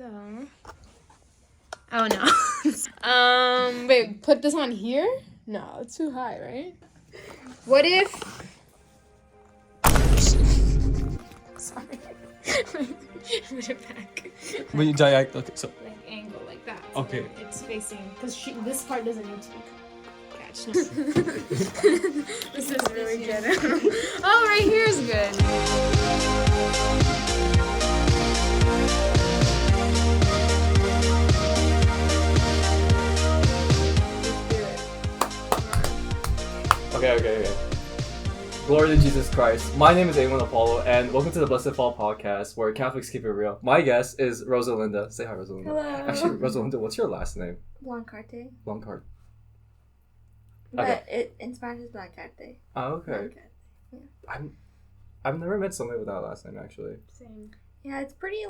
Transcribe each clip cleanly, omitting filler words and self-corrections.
So. Oh no. Wait, put this on here? No, it's too high, right? What if? Sorry. Put it back. But you diagonal. Okay, so. Like angle like that. So Okay. It's facing because this part doesn't need to be catched. No. This is really good. Oh, right here is good. Okay. Glory to Jesus Christ. My name is Eamon Apollo, and welcome to the Blessed Fall podcast, where Catholics keep it real. My guest is Rosalinda. Say hi, Rosalinda. Hello. Actually, Rosalinda, what's your last name? Blancarte. Blancarte. But in Spanish is Blancarte. Oh, okay. Blancarte. Yeah. I've never met somebody with that last name, actually. Same. Yeah, it's pretty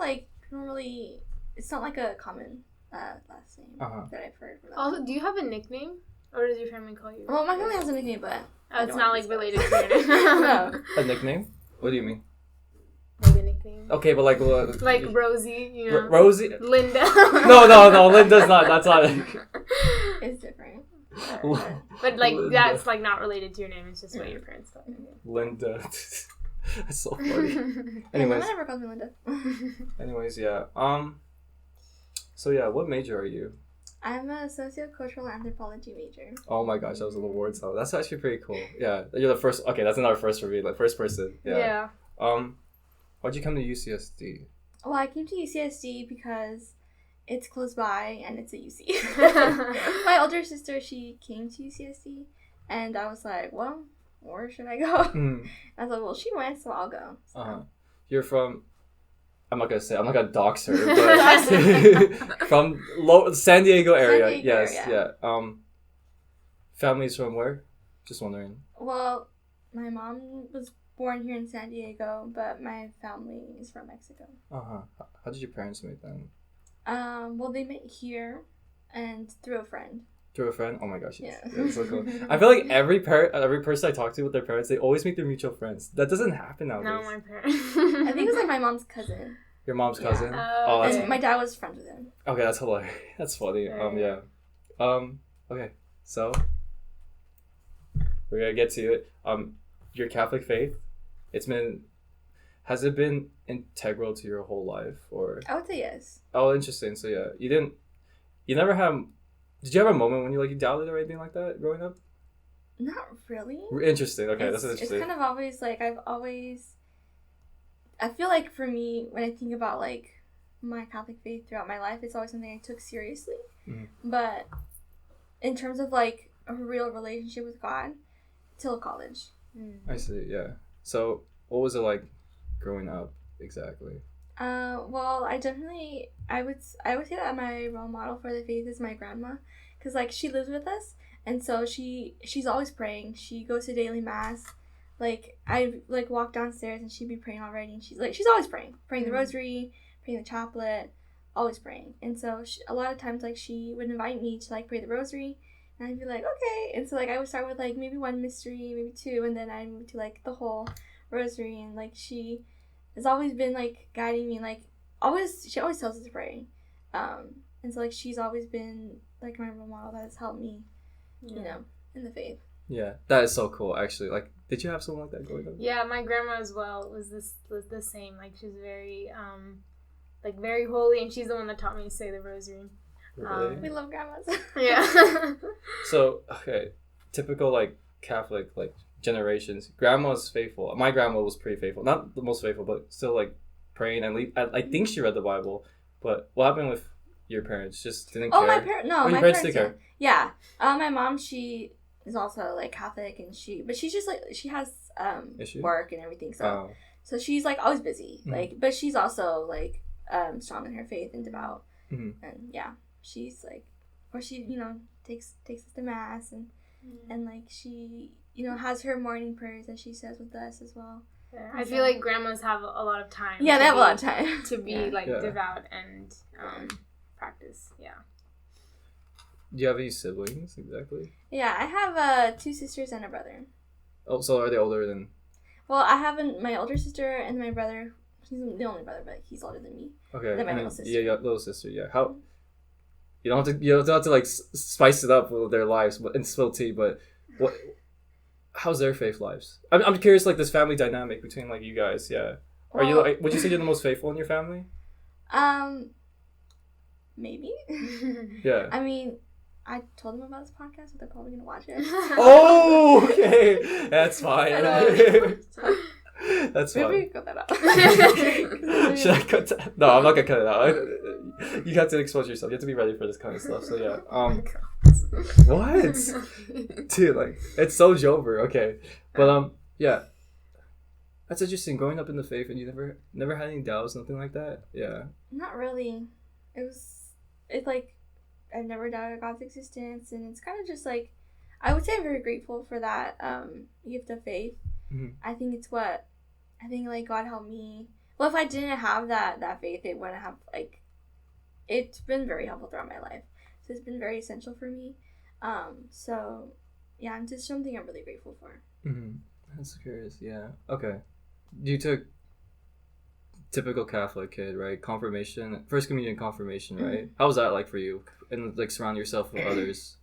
normally. It's not like a common last name that I've heard. Also, do you have a nickname, or does your family call you? Well, my family has a nickname, but It's not like related to your name. No. A nickname? What do you mean? Like a nickname. Okay, but like Rosie, you know. Rosie? Linda. No, Linda's not. That's not. It's different. But Linda. that's not related to your name. It's just what your parents call you. Linda. That's so funny. My Anyways, mom never calls me Linda. Yeah. So yeah, what major are you? I'm a sociocultural anthropology major. Oh my gosh, that was a little word salad. That's actually pretty cool. Yeah, you're the first. Okay, that's another first for me. Like first person. Yeah. Why'd you come to UCSD? Well, I came to UCSD because it's close by and it's a UC. My older sister, she came to UCSD, and I was like, well, where should I go? I was like, well, she went, so I'll go. So. You're from. I'm not gonna dox her, but from San Diego area. San Diego yes, area. yeah. Families from where? Just wondering. Well, my mom was born here in San Diego, but my family is from Mexico. How did your parents meet then? Well, they met here, and through a friend. Through a friend? Oh my gosh, yes. Yeah. Yeah, it's so cool. I feel like every person I talk to with their parents, they always meet their mutual friends. That doesn't happen nowadays. No, my parents. I think it was my mom's cousin. Your mom's cousin? Yeah. Oh, that's And my dad was friends with him. okay. That's hilarious. That's funny. Yeah. Okay. So we're gonna get to it. Your Catholic faith. Has it been integral to your whole life, or? I would say yes. Oh, interesting. So yeah, you never have. Did you have a moment when you doubted or anything like that growing up? Not really. Interesting. Okay, that's interesting. It's kind of always I feel like for me, when I think about my Catholic faith throughout my life, it's always something I took seriously. Mm-hmm. But in terms of a real relationship with God, till college. I see. Yeah. So what was it like growing up exactly? Well, I would say that my role model for the faith is my grandma, because she lives with us, and so she's always praying. She goes to daily mass. I walk downstairs and she'd be praying already, and she's always praying the rosary, praying the chaplet, always praying. And so a lot of times she would invite me to pray the rosary, and I'd be like, okay. And so I would start with maybe one mystery, maybe two, and then I'd move to the whole rosary. And she has always been guiding me, she always tells us to pray. And so she's always been my role model that has helped me, in the faith. Yeah, that is so cool. Actually, did you have something like that growing up? Yeah, my grandma as well was the same. She's very very holy, and she's the one that taught me to say the rosary. Really? We love grandmas. Yeah. So okay, typical Catholic generations. Grandma's faithful. My grandma was pretty faithful. Not the most faithful, but still praying and I think she read the Bible. But what happened with your parents? Just didn't care. Oh, my parents. No, my parents parents didn't care. Yeah. My mom, she is also Catholic, and she just she has work and everything, so so she's always busy, but she's also strong in her faith and devout. And yeah, she's or she takes us to mass, and she has her morning prayers that she says with us as well. Yeah, I feel like grandmas have a lot of time. Yeah, they have a lot of time to be devout and practice. Yeah. Do you have any siblings exactly? Yeah, I have 2 sisters and a brother. Oh, so are they older than? Well, I have my older sister and my brother, whose He's the only brother, but he's older than me. Okay. And then my and little sister. Yeah, your little sister. Yeah. How? You don't have to like spice it up with their lives and spill tea, but what? How's their faith lives? I'm curious, like this family dynamic between like you guys. Yeah. Are you? Like, would you say you're the most faithful in your family? Maybe. Yeah. I mean, I told them about this podcast, but they're probably gonna watch it. Oh, okay. That's fine. That's Maybe we fine. can cut that out. Should I cut that? No, I'm not gonna cut it out. You have to expose yourself. You have to be ready for this kind of stuff. So yeah. What? Dude, like it's so Jover. Okay, but yeah. That's interesting. Growing up in the faith and you never had any doubts, nothing like that. Yeah. Not really. It's like I've never doubted God's existence, and it's kind of just like I would say I'm very grateful for that gift of faith. Mm-hmm. I think like God helped me. Well, if I didn't have that faith, it wouldn't have like. It's been very helpful throughout my life, so it's been very essential for me. So yeah, it's just something I'm really grateful for. Mm-hmm. That's curious. Yeah. Okay. You took typical Catholic kid, right? Confirmation, first communion, confirmation, right? How was that like for you? And like surround yourself with others.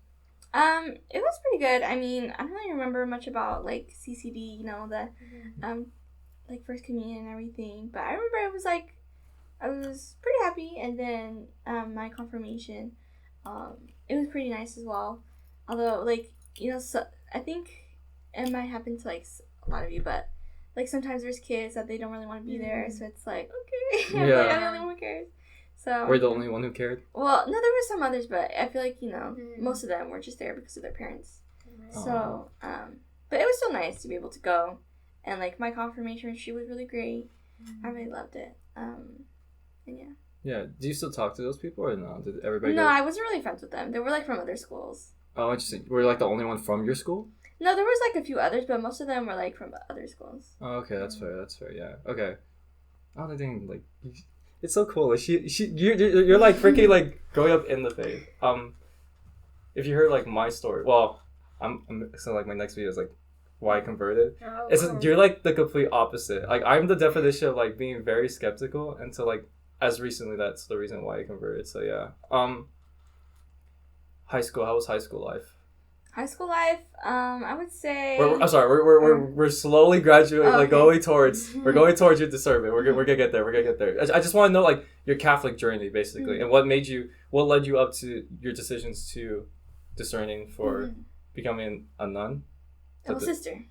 It was pretty good. I mean, I don't really remember much about like CCD, you know, the like first communion and everything. But I remember I was pretty happy, and then my confirmation, it was pretty nice as well. Although like, you know, so I think it might happen to like a lot of you, but like sometimes there's kids that they don't really want to be there, so it's like okay, Yeah. like, I'm the only one who cares. So Were you the only one who cared? well, no, there were some others, but I feel like, you know, most of them were just there because of their parents. So, but it was still nice to be able to go, and like my confirmation, she was really great. I really loved it. And yeah. Yeah. Do you still talk to those people or no? Did everybody? No, go? I wasn't really friends with them. They were like from other schools. Oh, interesting. Were you like the only one from your school? No, there was like a few others, but most of them were like from other schools. Oh, okay, that's fair. That's fair. Yeah. Okay. I don't think like it's so cool. Like you're like freaking like growing up in the faith. If you heard like my story, well, I'm so like my next video is like why I converted. Oh, It's cool. you're like the complete opposite. Like I'm the definition of like being very skeptical until like as recently that's the reason why I converted. So yeah. High school. How was high school life? High school life, I would say. I'm sorry. We're slowly graduating, like going towards. We're going towards your discernment. We're gonna get there. We're gonna get there. I just want to know like your Catholic journey basically, and what led you up to your decisions to discerning for becoming a nun. Sister,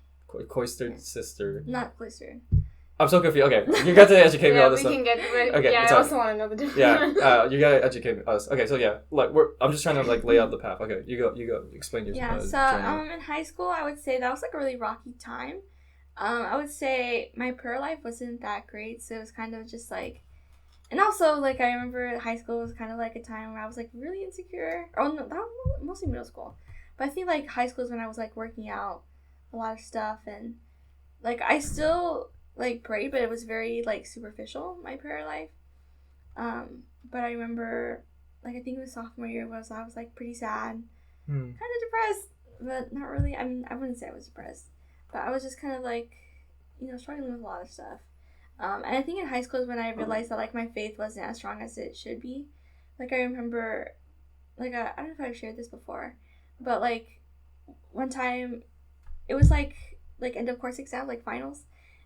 Cloistered sister. not cloistered. I'm so confused. Okay, you got to educate me on this we stuff. can get. Okay, Yeah, I sorry. also want to know the difference. Yeah, you gotta educate us. Okay, so yeah, like I'm just trying to like lay out the path. Okay, you go. Explain your Yeah, so journey. in high school, I would say that was like a really rocky time. I would say my prayer life wasn't that great, so it was kind of just like, and also like I remember high school was kind of like a time where I was like really insecure. Oh no, that was mostly middle school, but I think like high school is when I was like working out a lot of stuff, and like I still like prayed, but it was very like superficial, my prayer life. But I remember like I think it was sophomore year I was like pretty sad, kind of depressed, but not really. I mean, I wouldn't say I was depressed, but I was just kind of like, you know, struggling with a lot of stuff. And I think in high school is when I realized that like my faith wasn't as strong as it should be. Like I remember, like I don't know if I've shared this before, but like one time, it was like end of course exam, like finals.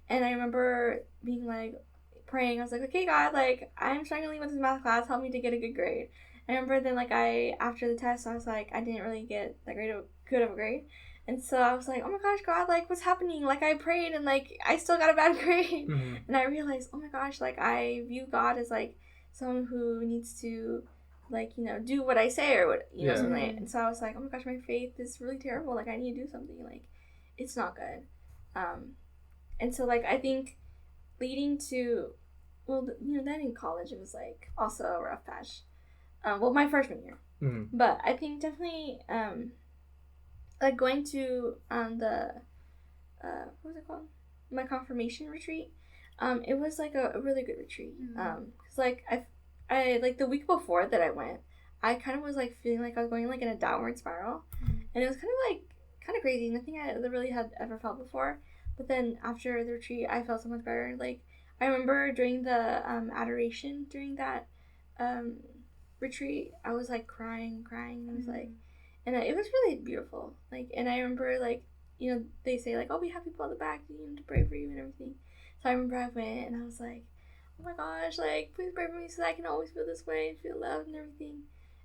And I remember being like, praying. I was like, okay, God, like, I'm struggling with this math class. Help me to get a good grade. I remember then, like, after the test, I was like, I didn't really get that good of a grade. And so I was like, oh my gosh, God, like, what's happening? Like, I prayed and, like, I still got a bad grade. Mm-hmm. And I realized, oh my gosh, like, I view God as, like, someone who needs to, like, you know, do what I say or what, you know, something like that. And so I was like, oh my gosh, my faith is really terrible. Like, I need to do something. Like, it's not good. And so, like, I think leading to, well, you know, then in college, it was, like, also a rough patch. Well, my freshman year. Mm-hmm. But I think definitely, like, going to the, what was it called? My confirmation retreat. It was, like, a really good retreat. Because, like, I like, the week before that I went, I kind of was, like, feeling like I was going, like, in a downward spiral. And it was kind of crazy. Nothing I really had ever felt before. But then after the retreat, I felt so much better. Like, I remember during the adoration during that retreat, I was like crying. I was like, and it was really beautiful. Like, and I remember like, you know, they say like, oh, we have people at the back, you know, to pray for you and everything. So I remember I went and I was like, oh my gosh, like please pray for me so that I can always feel this way and feel loved and everything.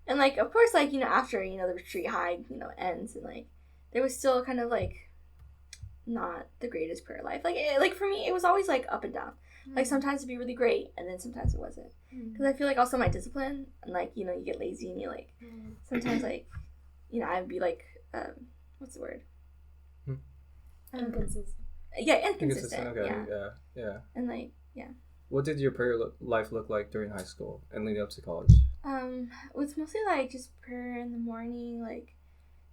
And like, of course, like, you know, after, you know, the retreat high, you know, ends, and like there was still kind of like not the greatest prayer life. Like, like for me, it was always like up and down. Like sometimes it'd be really great, and then sometimes it wasn't. Because I feel like also my discipline, and like, you know, you get lazy and you like sometimes like, you know, I'd be like, what's the word? Inconsistent. Yeah, inconsistent. Okay, yeah. And like, yeah. What did your prayer life look like during high school and leading up to college? It was mostly like just prayer in the morning, like,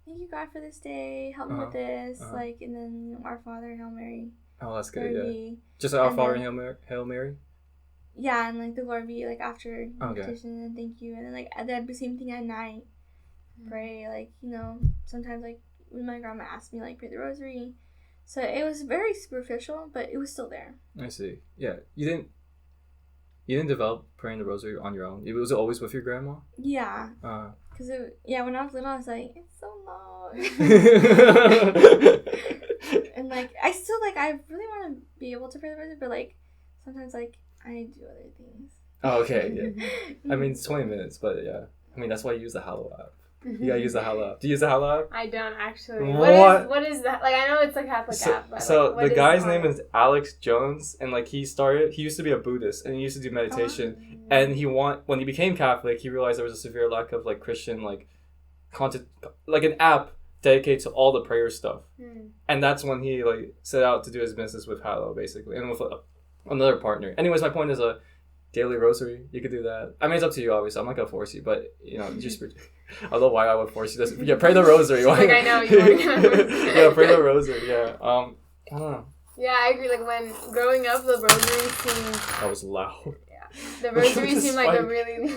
thank you God for this day, help me with this, like, and then, you know, Our Father, Hail Mary. Oh, that's good. Yeah. Just Our Father and Hail Mary. Yeah, and like the Lord be like after petition and thank you, and then like that'd be the same thing at night. Pray, like, you know, sometimes like when my grandma asked me like pray the rosary, so it was very superficial, but it was still there. I see. Yeah, you didn't develop praying the rosary on your own. It was always with your grandma. Yeah. Cause when I was little, I was like, it's so long. And like I still like I really want to be able to pray the rosary, but like sometimes like I do other things. Oh, okay. Yeah. I mean, it's 20 minutes, but yeah. I mean, that's why you use the Hallow app. You gotta use the Hallow app. Do you use the Hallow app? I don't actually. What is that? Like, I know it's a Catholic app, but so like, the guy's name is Alex Jones, and like he used to be a Buddhist, and he used to do meditation, and when he became Catholic, he realized there was a severe lack of like Christian like content, like an app dedicated to all the prayer stuff, and that's when he like set out to do his business with Hallow, basically, and with another partner. Anyways, my point is a daily rosary. You could do that. I mean, it's up to you, obviously. I'm not gonna force you, but you know, just I don't know why I would force you to. Yeah, pray the rosary. Like, I know you want to. Yeah, pray the rosary. Yeah. I don't know. Yeah, I agree. Like when growing up, the rosary seemed. That was loud. Yeah, the rosary seemed like a really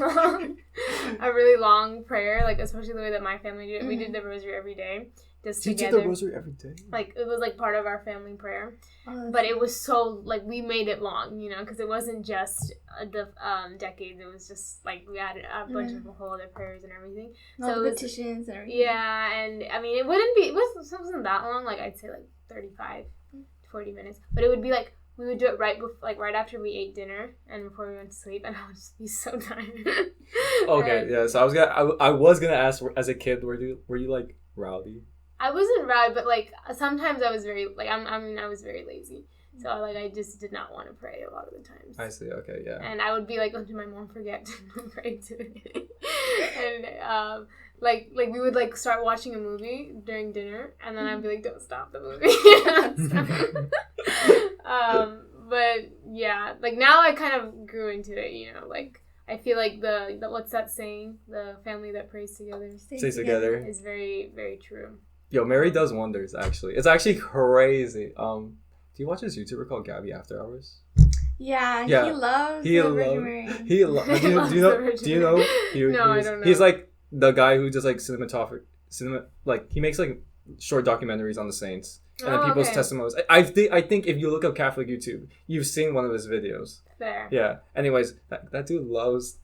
long prayer. Like especially the way that my family did it. We did the rosary every day. Just together. You did the rosary every day? Like, it was, like, part of our family prayer. But it was so, like, we made it long, you know, because it wasn't just the decades. It was just, like, we added a bunch of whole other prayers and everything. All the petitions and everything. Yeah, and, I mean, it wasn't that long. Like, I'd say, like, 35 to 40 minutes. But it would be, like, we would do it right after we ate dinner and before we went to sleep, and I would just be so tired. Okay, yeah, so I was gonna ask, as a kid, were you, like, rowdy? I wasn't rowdy, but like sometimes I was very like I was very lazy, so like I just did not want to pray a lot of the times. I see. Okay, yeah. And I would be like, oh, did my mom forget to pray today? And like we would like start watching a movie during dinner, and then I'd be like, don't stop the movie. But yeah, like now I kind of grew into it, you know, like. I feel like the what's that saying? The family that prays together stays together is very, very true. Yo, Mary does wonders, actually. It's actually crazy. Do you watch this YouTuber called Gabby After Hours? Yeah, he loves the Virgin Mary. Do you know? No, I don't know. He's like the guy who does like like he makes like short documentaries on the saints and then people's testimonies. I think if you look up Catholic YouTube, you've seen one of his videos. Fair. Yeah. Anyways, that dude loves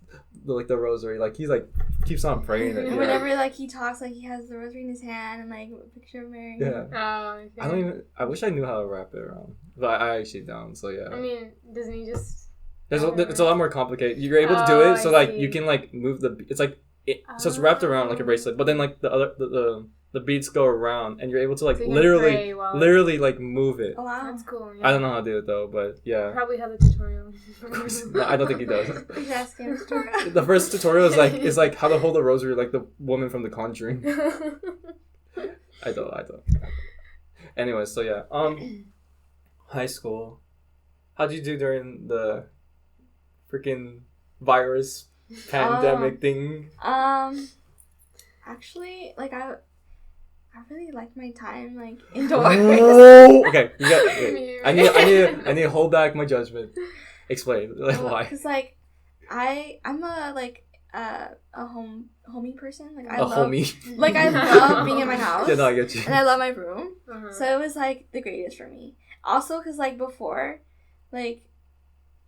the rosary. Like he's like keeps on praying it. And whenever like he talks, like he has the rosary in his hand and like a picture of Mary. Yeah. Oh, okay. I wish I knew how to wrap it around, but I actually don't. So yeah. I mean, doesn't he just? It's a lot more complicated. You're able to do it, so like you can like move it's like so it's wrapped around like a bracelet, but then like the beads go around, and you're able to like literally like move it. Oh wow, that's cool. Yeah. I don't know how to do it though, but yeah. Probably have a tutorial. No, I don't think he does. He's asking tutorial. The first tutorial is like how to hold a rosary like the woman from The Conjuring. I don't. Anyway, so yeah. High school. How'd you do during the freaking virus pandemic thing? Actually, like I really like my time like indoors. Okay, I need to hold back my judgment. Explain why. Because like I'm a homey person. Like I love homie. Like I love being in my house. Yeah, no, I get you. And I love my room. Uh-huh. So it was like the greatest for me. Also, because like before, like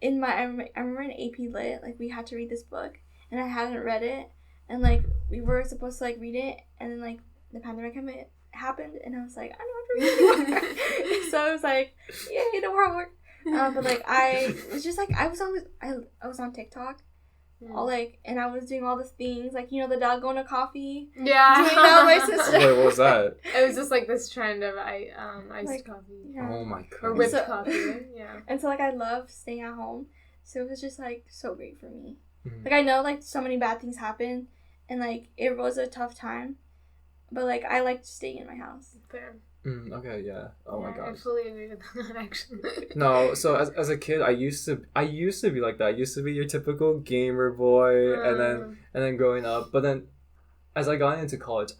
I remember in AP Lit, like, we had to read this book, and I hadn't read it, and, like, we were supposed to, like, read it, and then, like, the pandemic happened, and I was like, I don't have to read it anymore. So I was like, yay, no more homework. But, like, I was just, like, I was on TikTok, all, like, and I was doing all the things, like, you know, the dalgona coffee. Yeah. Doing that with my sister. Wait, what was that? It was just like this trend of iced Like, coffee. Yeah. Oh my god. Or whipped coffee. Yeah. And so, like, I love staying at home. So it was just, like, so great for me. Mhm. Like, I know, like, so many bad things happen. And, like, it was a tough time. But, like, I liked staying in my house. Fair. Okay, yeah. Oh my I gosh. fully agree with that, actually. No, so as a kid, I used to be like that. I used to be your typical gamer boy, and then growing up. But then, as I got into college,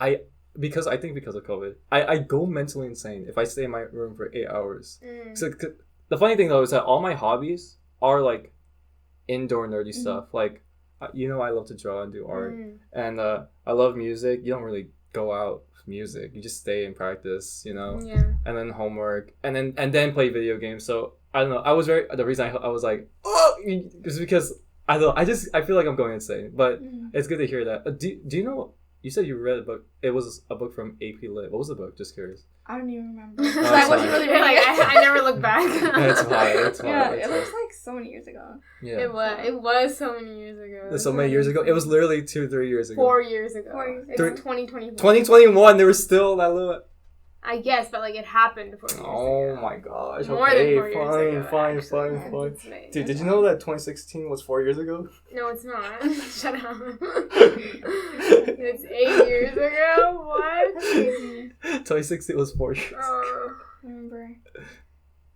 because of COVID, I go mentally insane if I stay in my room for 8 hours. So the funny thing though is that all my hobbies are like indoor nerdy stuff. Like, you know, I love to draw and do art, and I love music. You don't really go out with music. You just stay and practice, you know. Yeah. And then homework, and then play video games. So I don't know. The reason I was like, oh, is because I feel like I'm going insane. But it's good to hear that. Do you know? You said you read a book. It was a book from AP Lit. What was the book? Just curious. I don't even remember. So I wasn't really reading Like, it. I never look back. It's fine. Yeah, it was like so many years ago. Yeah. It was so many years ago. So many years ago. It was literally 2-3 years ago. 4 years ago. 4 years It's ago. 2021. 2021. There was still that little. I guess, but like it happened 4 years ago. Oh my gosh. More Okay, than 4 years ago. fine. actually. Fine. Dude, did you know that 2016 was 4 years ago? No, it's not. Shut up. It's 8 years ago? What? That's crazy. 2016 was 4 years. I remember.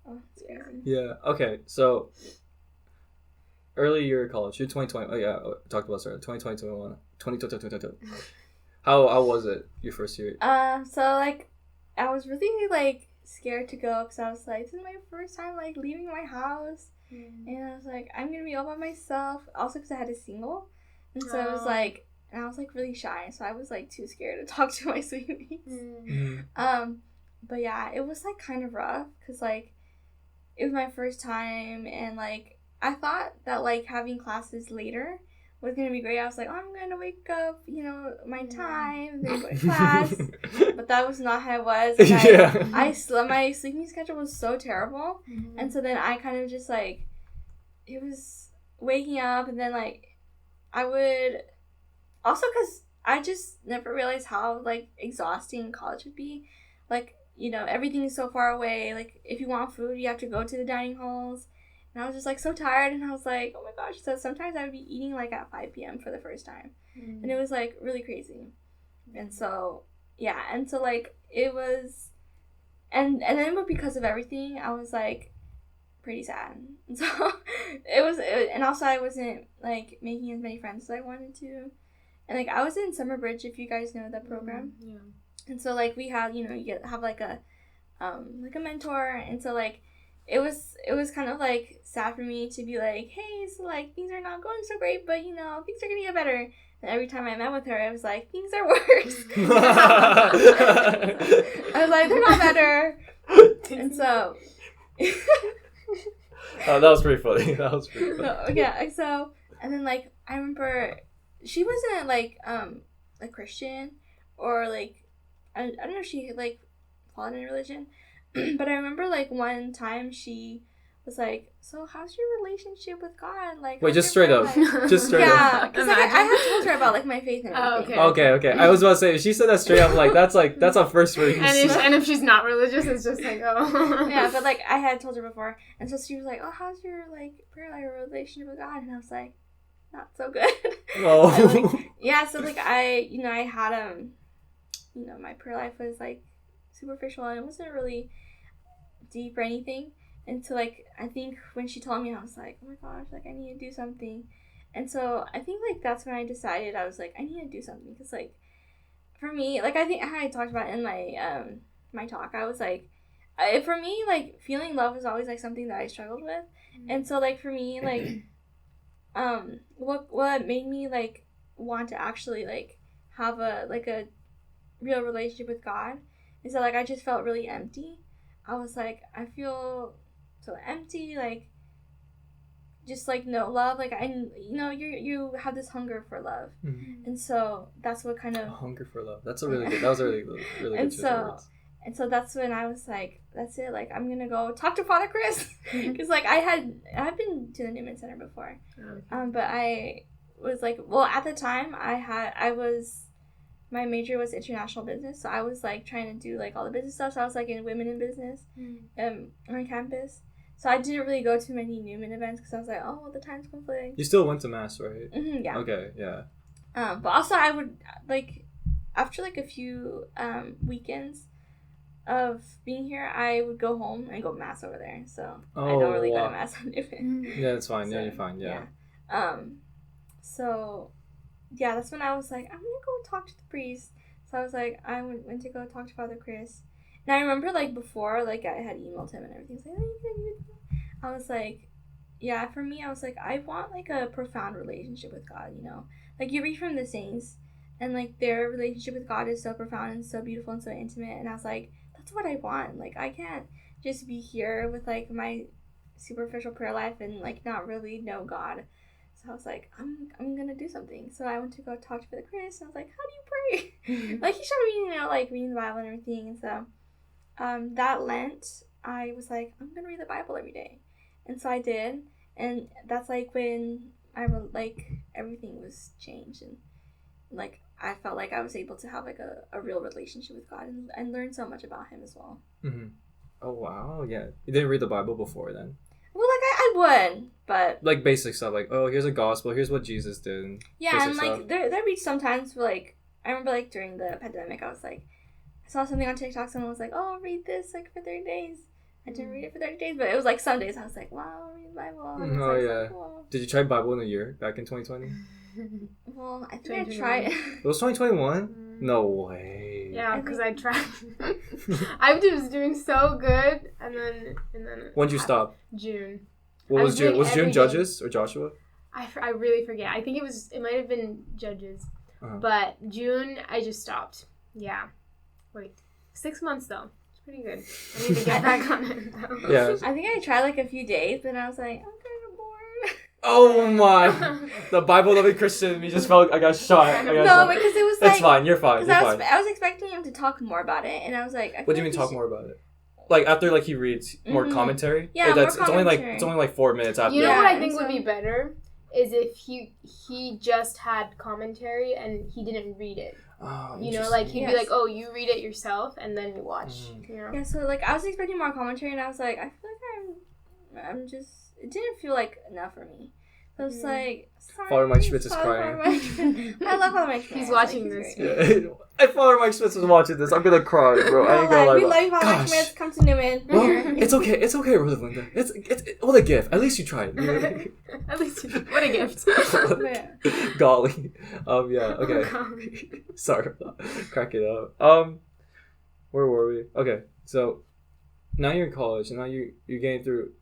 Oh, it's crazy. Yeah. Okay. So early year of college, you're 2020. Oh yeah, we talked about sorry. 2021. 2022. How was it your first year? So like, I was really like scared to go because I was like, this is my first time like leaving my house, and I was like, I'm gonna be all by myself. Also because I had a single, and so I was like, and I was like really shy, so I was like too scared to talk to my sweetmates. But yeah, it was like kind of rough because like it was my first time, and like I thought that like having classes later was gonna be great. I was like, oh, I'm gonna wake up, you know, my time, then go to class. But that was not how it was. And my sleeping schedule was so terrible, and so then I kind of just like, it was waking up, and then like I would also because I just never realized how like exhausting college would be. Like, you know, everything is so far away. Like if you want food, you have to go to the dining halls. And I was just, like, so tired, and I was like, oh, my gosh. So sometimes I would be eating, like, at 5 p.m. for the first time. And it was, like, really crazy. And so, yeah. And so, like, it was... And then but because of everything, I was, like, pretty sad. And so, and also I wasn't, like, making as many friends as I wanted to. And, like, I was in Summer Bridge, if you guys know that program. Yeah. And so, like, we had, you know, you have, like, a mentor. And so, like... It was kind of like sad for me to be like, hey, so like things are not going so great, but you know things are gonna get better. And every time I met with her, I was like, things are worse. I was like, they're not better. And so, that was pretty funny. Yeah. So and then like I remember she wasn't like Christian or like I don't know if she like followed any religion. But I remember, like, one time she was like, so how's your relationship with God? Like, wait, just straight up. Just straight up. Yeah, because like, I had told her about, like, my faith and everything. Okay. I was about to say, if she said that straight up, like, that's a first for you. And if she's not religious, it's just like, oh. Yeah, but, like, I had told her before. And so she was like, oh, how's your, like, prayer life or relationship with God? And I was like, not so good. Oh. And, like, yeah, so, like, I had, my prayer life was, like, superficial, and it wasn't really deep or anything. And so like I think when she told me, I was like, oh my gosh, like I need to do something. And so I think like that's when I decided I was like, I need to do something, because like for me, like I think I talked about in my my talk, I was like, for me like feeling love was always like something that I struggled with. And so like for me like what made me like want to actually like have a real relationship with God is that like I just felt really empty. I was like, I feel so empty, like just like know love. Like you have this hunger for love, and so that's what kind of hunger for love. That was a really really good choice of words. And so that's when I was like, that's it. Like, I'm gonna go talk to Father Chris, because like I've been to the Newman Center before, but I was like, well, at the time my major was international business, so I was like trying to do like all the business stuff. So I was like in women in business, on campus. So I didn't really go to many Newman events because I was like, oh, well, the time's conflicting. You still went to mass, right? Mm-hmm, yeah. Okay, yeah. But also I would like, after like a few weekends of being here, I would go home and go mass over there. So I don't really go to mass on Newman. Yeah, it's fine. So, yeah, you're fine. Yeah. So yeah, that's when I was like, I'm gonna go talk to the priest. So I was like, I went to go talk to Father Chris. And I remember like before, like I had emailed him and everything. Like, oh, you can do that. I was like, yeah, for me, I was like, I want like a profound relationship with God. You know, like you read from the saints, and like their relationship with God is so profound and so beautiful and so intimate. And I was like, that's what I want. Like, I can't just be here with like my superficial prayer life and like not really know God. So I was like, I'm gonna do something. So I went to go talk to Father Chris, and I was like, how do you pray? Like, he showed me, like reading the Bible and everything. And so that Lent, I was like, I'm gonna read the Bible every day. And so I did, and that's like when everything was changed, and like I felt like I was able to have like a real relationship with God and learn so much about him as well. Mm-hmm. Oh wow, yeah. You didn't read the Bible before then? Well, like I would, but like basic stuff, like, oh, here's a gospel, here's what Jesus did. Yeah, and like there be sometimes where, like, I remember like during the pandemic, I was like, I saw something on TikTok, someone was like, oh, read this like for 30 days. I didn't read it for 30 days, but it was like some days I was like, wow, read the Bible. And oh like, yeah. so cool. Did you try Bible in a year back in 2020? Well, I think I tried. It was 2021? No way. Yeah, because I tried. I was doing so good, and then. When did you stop? June. What was June? Was June Judges or Joshua? I really forget. I think it might have been Judges, but June I just stopped. Yeah, wait, 6 months though. It's pretty good. I need to get back on it though. Yeah. I think I tried like a few days, but I was like, I'm kind of bored. Oh my! The Bible-loving Christian, me just felt I got shot. Because it was like... It's fine, you're fine. I was expecting him to talk more about it, and I was like... What do you mean talk more about it? Like after like he reads more commentary? Yeah, that's more commentary. It's only like 4 minutes after. You know what I think would be better? Is if he just had commentary and he didn't read it. Oh, you know, like he'd be like, oh, you read it yourself and then you watch. You know? Yeah, so like I was expecting more commentary, and I was like, I feel like I'm just, it didn't feel like enough for me. So it's like, Father Mike Schmitz is crying. I love Father Mike Schmitz. He's watching this. Yeah. If Father Mike Schmitz was watching this, I'm gonna cry, bro. I ain't gonna lie. We love Father Mike Schmitz. Come to Newman. Well, it's okay, Rosalinda. It's what a gift. At least you tried. At least what a gift. Golly. Yeah. Okay. Oh, Sorry about that. Crack it up. Where were we? Okay. So now you're in college, and now you're getting through.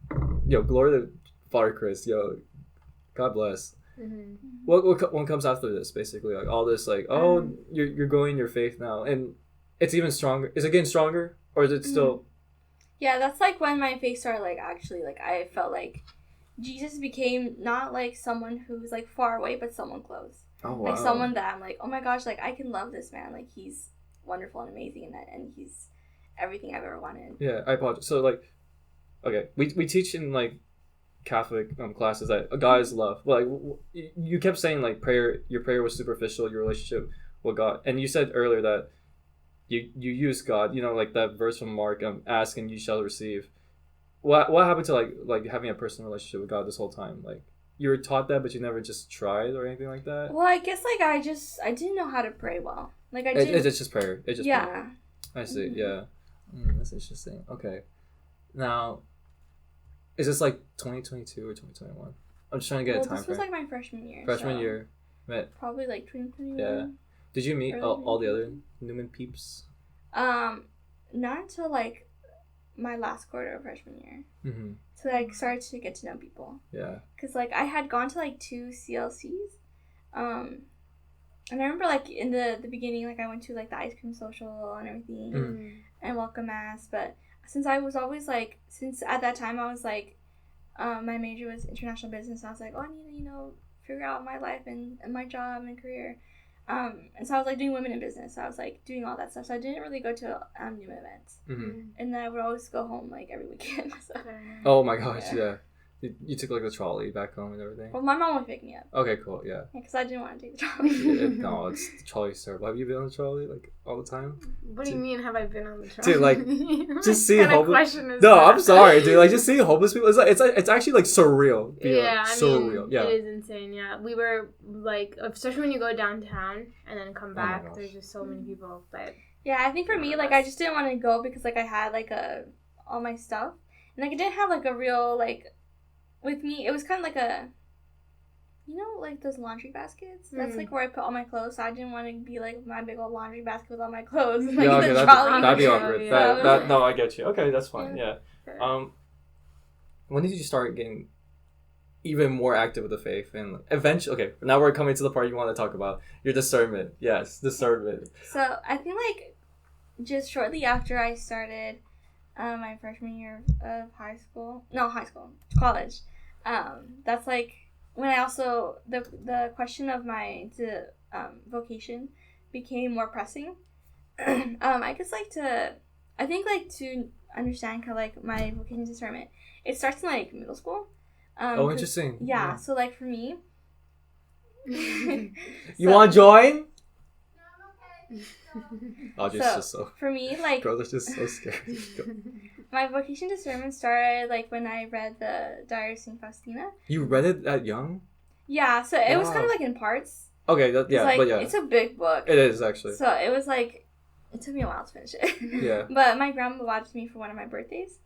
Yo, glory to Father Chris. Yo, God bless. Mm-hmm. What comes after this? Basically, like all this, like you're growing your faith now, and it's even stronger. Is it getting stronger, or is it still? Yeah, that's like when my faith started. Like actually, like I felt like Jesus became not like someone who's like far away, but someone close. Oh wow! Like someone that I'm like, oh my gosh, like I can love this man. Like he's wonderful and amazing, and he's everything I've ever wanted. Yeah, I apologize. So like, okay, we teach in like Catholic classes that God is love. Well, like you kept saying like your prayer was superficial, your relationship with God, and you said earlier that you use God, you know, like that verse from Mark, ask and you shall receive. What happened to like having a personal relationship with God this whole time? Like you were taught that, but you never just tried or anything like that? Well, I guess like I didn't know how to pray well. Like I didn't. It's just prayer. It's just prayer. I see. Mm-hmm. Yeah. That's interesting. Okay. Now, is this like 2022 or 2021? I'm just trying to get a time frame. This was like my freshman year. Year. Met. Probably like 2021. Yeah. Did you meet all the other Newman peeps? Not until like my last quarter of freshman year. Mm-hmm. So like started to get to know people. Yeah. Cause like I had gone to like 2 CLCs, and I remember like in the beginning, like I went to like the ice cream social and everything, and welcome mass. But since I was always like, since at that time I was like, my major was international business. I was like, oh, I need to, figure out my life and my job and career. And so I was like doing women in business. So I was like doing all that stuff. So I didn't really go to new events. And then I would always go home like every weekend. So. Oh my gosh, yeah. You took like the trolley back home and everything? Well, my mom would pick me up. Okay, cool, yeah. Because I didn't want to take the trolley. No, it's the trolley's terrible. Have you been on the trolley like all the time? What do you mean? Have I been on the trolley? Dude, like just seeing homeless. No, that? I'm sorry, dude. Like just seeing homeless people. It's actually like surreal. Yeah, surreal. Yeah, it is insane. Yeah, we were like, especially when you go downtown and then come back. There's just so many people. But yeah, I think for me, like I just didn't want to go because like I had like all my stuff and like I didn't have like a real like. With me, it was kind of like a, like those laundry baskets? That's like where I put all my clothes, so I didn't want to be like my big old laundry basket with all my clothes. Like, yeah, okay, that'd be awkward. Yeah. No, I get you. Okay, that's fine, yeah. When did you start getting even more active with the faith? And eventually, okay, now we're coming to the part you want to talk about, your discernment. Yes, discernment. So, I think like, just shortly after I started my freshman year of college. That's like when I also the question of my vocation became more pressing. I guess to understand kind of like my vocation discernment, it starts in like middle school. Interesting. Yeah. So like for me, you want to join? Just so for me, like girls are just so scary. My vocation discernment started like when I read the Diary of St. Faustina. You read it that young? Yeah, so it was kind of like in parts. Okay, but it's a big book. It is actually. So it was like it took me a while to finish it. Yeah. But my grandma bought it to me for one of my birthdays,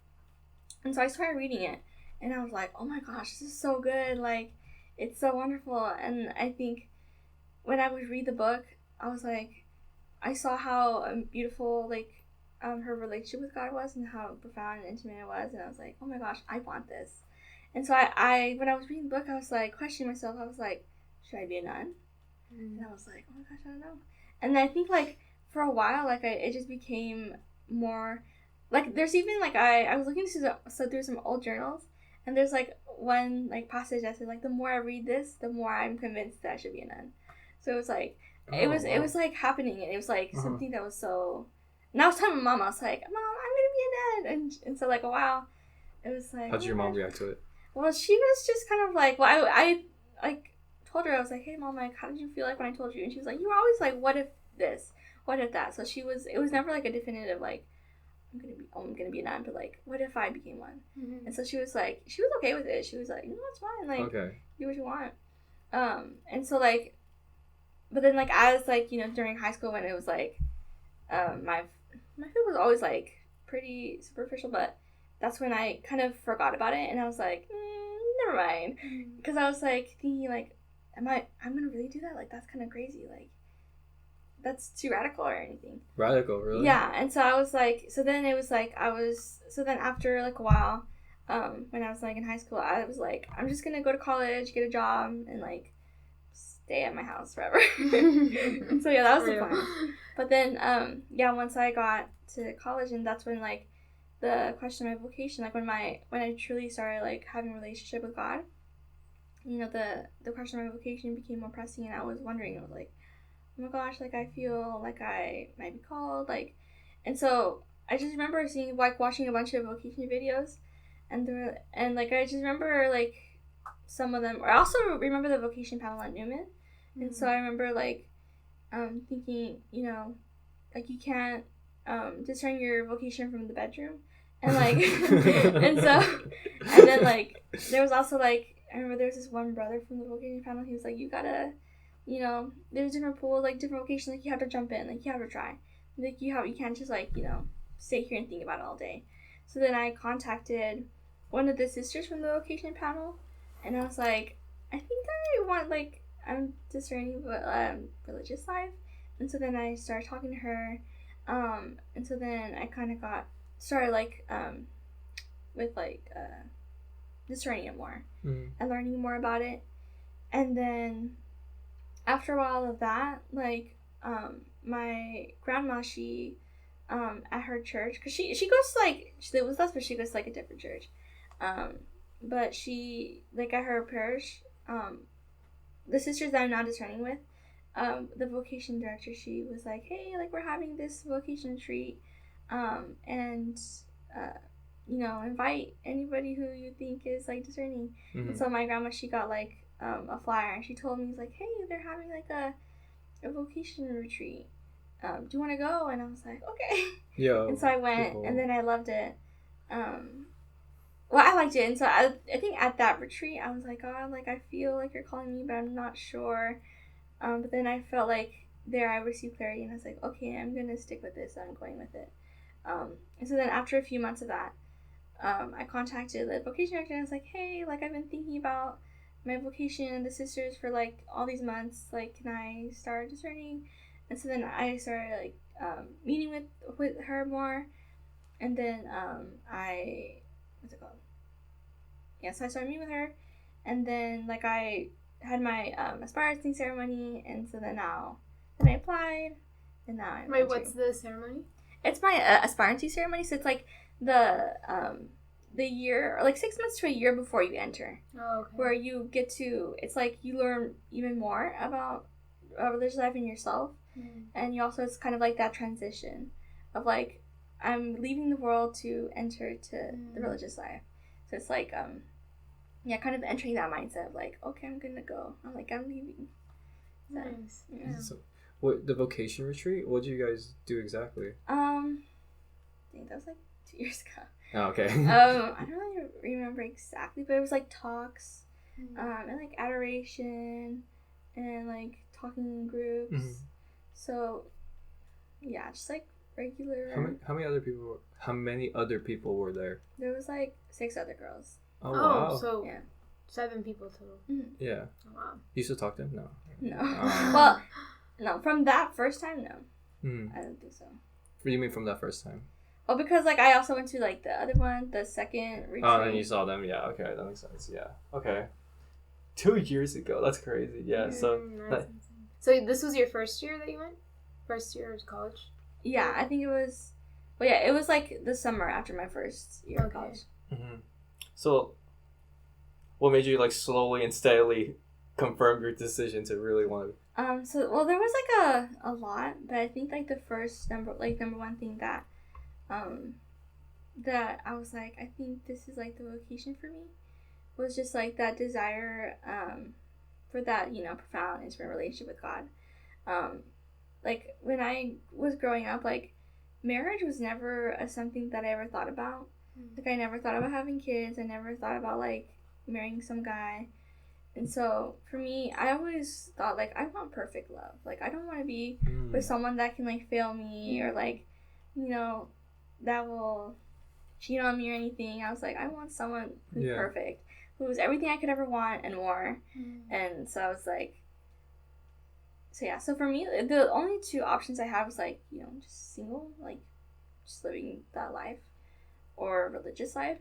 and so I started reading it, and I was like, oh my gosh, this is so good! Like, it's so wonderful. And I think when I would read the book, I was like. I saw how beautiful, like, her relationship with God was and how profound and intimate it was. And I was like, oh my gosh, I want this. And so I when I was reading the book, I was like, questioning myself. I was like, should I be a nun? And I was like, oh my gosh, I don't know. And I think, like, for a while, like, it just became more, like, there's even, like, I was looking through some old journals. And there's, like, one, like, passage that said, like, the more I read this, the more I'm convinced that I should be a nun. So it was like, it was like happening, and it was like something that was so. And I was telling my mom, I was like, "Mom, I'm gonna be a nun," and so like a while, it was like. How did your mom react to it? Well, she was just kind of like, well, I like told her, I was like, "Hey, Mom, like, how did you feel like when I told you?" And she was like, "You were always like, what if this, what if that?" So it was never like a definitive like, I'm gonna be a nun, but like, what if I became one? Mm-hmm. And so she was okay with it. She was like, it's fine, like, do what you want. And so like. But then, like, as, like, during high school when it was, like, my faith was always, like, pretty superficial, but that's when I kind of forgot about it, and I was like, never mind. Because I was, like, thinking, like, I'm going to really do that? Like, that's kind of crazy. Like, that's too radical or anything. Radical, really? Yeah, and so I was, like, so then it was, like, so then after, like, a while, when I was, like, in high school, I was, like, I'm just going to go to college, get a job, and, like, stay at my house forever. So yeah, that was the plan. But then once I got to college, and that's when like the question of my vocation, like when I truly started like having a relationship with God, the question of my vocation became more pressing, and I was wondering, I was like, oh my gosh, like I feel like I might be called, like, and so I just remember watching a bunch of vocation videos, and I just remember like some of them. I also remember the vocation panel at Newman. And so I remember, like, thinking, like, you can't discern your vocation from the bedroom. And, like, and then, like, there was also, like, I remember there was this one brother from the vocation panel. He was like, you gotta, there's different pools, like, different vocations. Like, you have to jump in. Like, you have to try. Like, you can't just, like, sit here and think about it all day. So then I contacted one of the sisters from the vocation panel. And I was like, I think I want, like, I'm discerning religious life. And so then I started talking to her. And so then I kind of started, like, with, like, discerning it more. And learning more about it. And then after a while of that, like, my grandma, she, at her church, because she goes to, like, she lives with us, but she goes to, like, a different church. but she, like, at her parish, the sisters that I'm now discerning with, the vocation director, she was like, hey, like, we're having this vocation retreat, and invite anybody who you think is, like, discerning. Mm-hmm. And so my grandma, she got, like, a flyer, and she told me, like, hey, they're having, like, a vocation retreat. Do you want to go? And I was like, okay. Yeah. And so I went, cool. and then I loved it. Well, I liked it, and so I think at that retreat, I was like, God, like, I feel like you're calling me, but I'm not sure. But then I felt like there I received clarity, and I was like, okay, I'm gonna stick with this. I'm going with it. And so then after a few months of that, I contacted the vocation director, and I was like, hey, like, I've been thinking about my vocation and the sisters for, like, all these months. Like, can I start discerning? And so then I started, like, meeting with her more, and then what's it called? Yeah, so I started meeting with her, and then, like, I had my aspiring ceremony, and so then I applied, and now I'm Wait, what's the ceremony? It's my aspiring ceremony, so it's like the year, or like 6 months to a year before you enter. Oh, okay. Where you get to, it's like you learn even more about religious life and yourself, and you also, it's kind of like that transition of, like, I'm leaving the world to enter to the religious life. So it's like, kind of entering that mindset of, like, okay, I'm gonna go. I'm leaving. So, Nice. Yeah. So, what, the vocation retreat? What did you guys do exactly? I think that was like 2 years ago. Oh, okay. I don't really remember exactly, but it was like talks, and like adoration, and like talking groups. Mm-hmm. So, yeah, just like regular. How many other people were there? There was like 6 other girls. Oh, wow. So Yeah. 7 people total. Mm-hmm. Yeah. Oh, wow. You still talk to them? No. No. Oh. Well, no. From that first time, no. Mm. I don't think so. What do you mean from that first time? Well, because, like, I also went to, like, the other one, the second retreat. Oh, and you saw them. Yeah. Okay, that makes sense. Yeah. Okay. 2 years ago. That's crazy. Yeah. So. So this was your first year that you went? First year of college? Yeah, I think it was. Well, yeah, it was like the summer after my first year of college. Mm-hmm. So, what made you, like, slowly and steadily confirm your decision to really want to? So, well, there was like a lot, but I think like the first number one thing that that I was like, I think this is like the vocation for me, was just like that desire for that, profound intimate relationship with God. Like, when I was growing up, like, marriage was never something that I ever thought about. Like, I never thought about having kids. I never thought about, like, marrying some guy. And so, for me, I always thought, like, I want perfect love. Like, I don't want to be with someone that can, like, fail me or, like, that will cheat on me or anything. I was like, I want someone who's perfect, who's everything I could ever want and more. And so I was like, so for me, the only 2 options I had was, like, just single, like, just living that life, or religious life.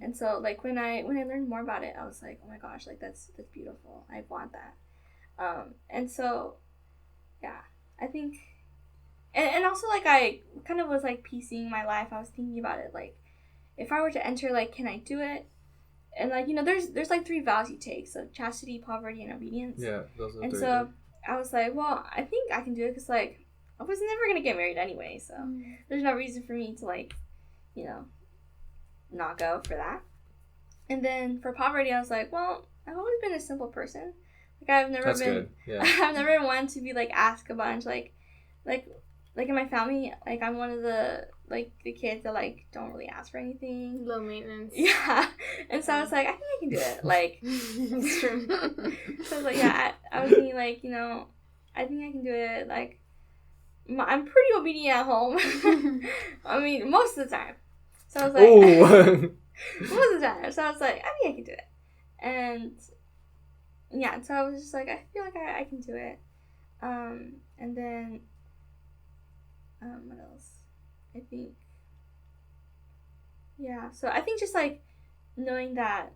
And so, like, when I learned more about it, I was like, oh my gosh, like, that's beautiful. I want that. And so, yeah, I think, and also, like, I kind of was, like, piecing my life. I was thinking about it, like, if I were to enter, like, can I do it? And, like, there's like 3 vows you take, so chastity, poverty, and obedience. Yeah, those are the 3. And so I was like, well, I think I can do it, because, like, I was never gonna get married anyway, so there's no reason for me to, like, not go for that. And then for poverty, I was like, well, I've always been a simple person. Like, I've never That's been good. Yeah. I've never been one to be, like, asked a bunch, like in my family, like, I'm one of the, like, the kids that, like, don't really ask for anything. Low maintenance. Yeah. And so I was like, I think I can do it. Like, it's true. So I was like, yeah, I was thinking, like, I think I can do it. Like, I'm pretty obedient at home. I mean, most of the time. So I was like, most of the time. So I was like, I think I can do it. And yeah, so I was just like, I feel like I can do it. And then, what else? I think, yeah. So I think just, like, knowing that,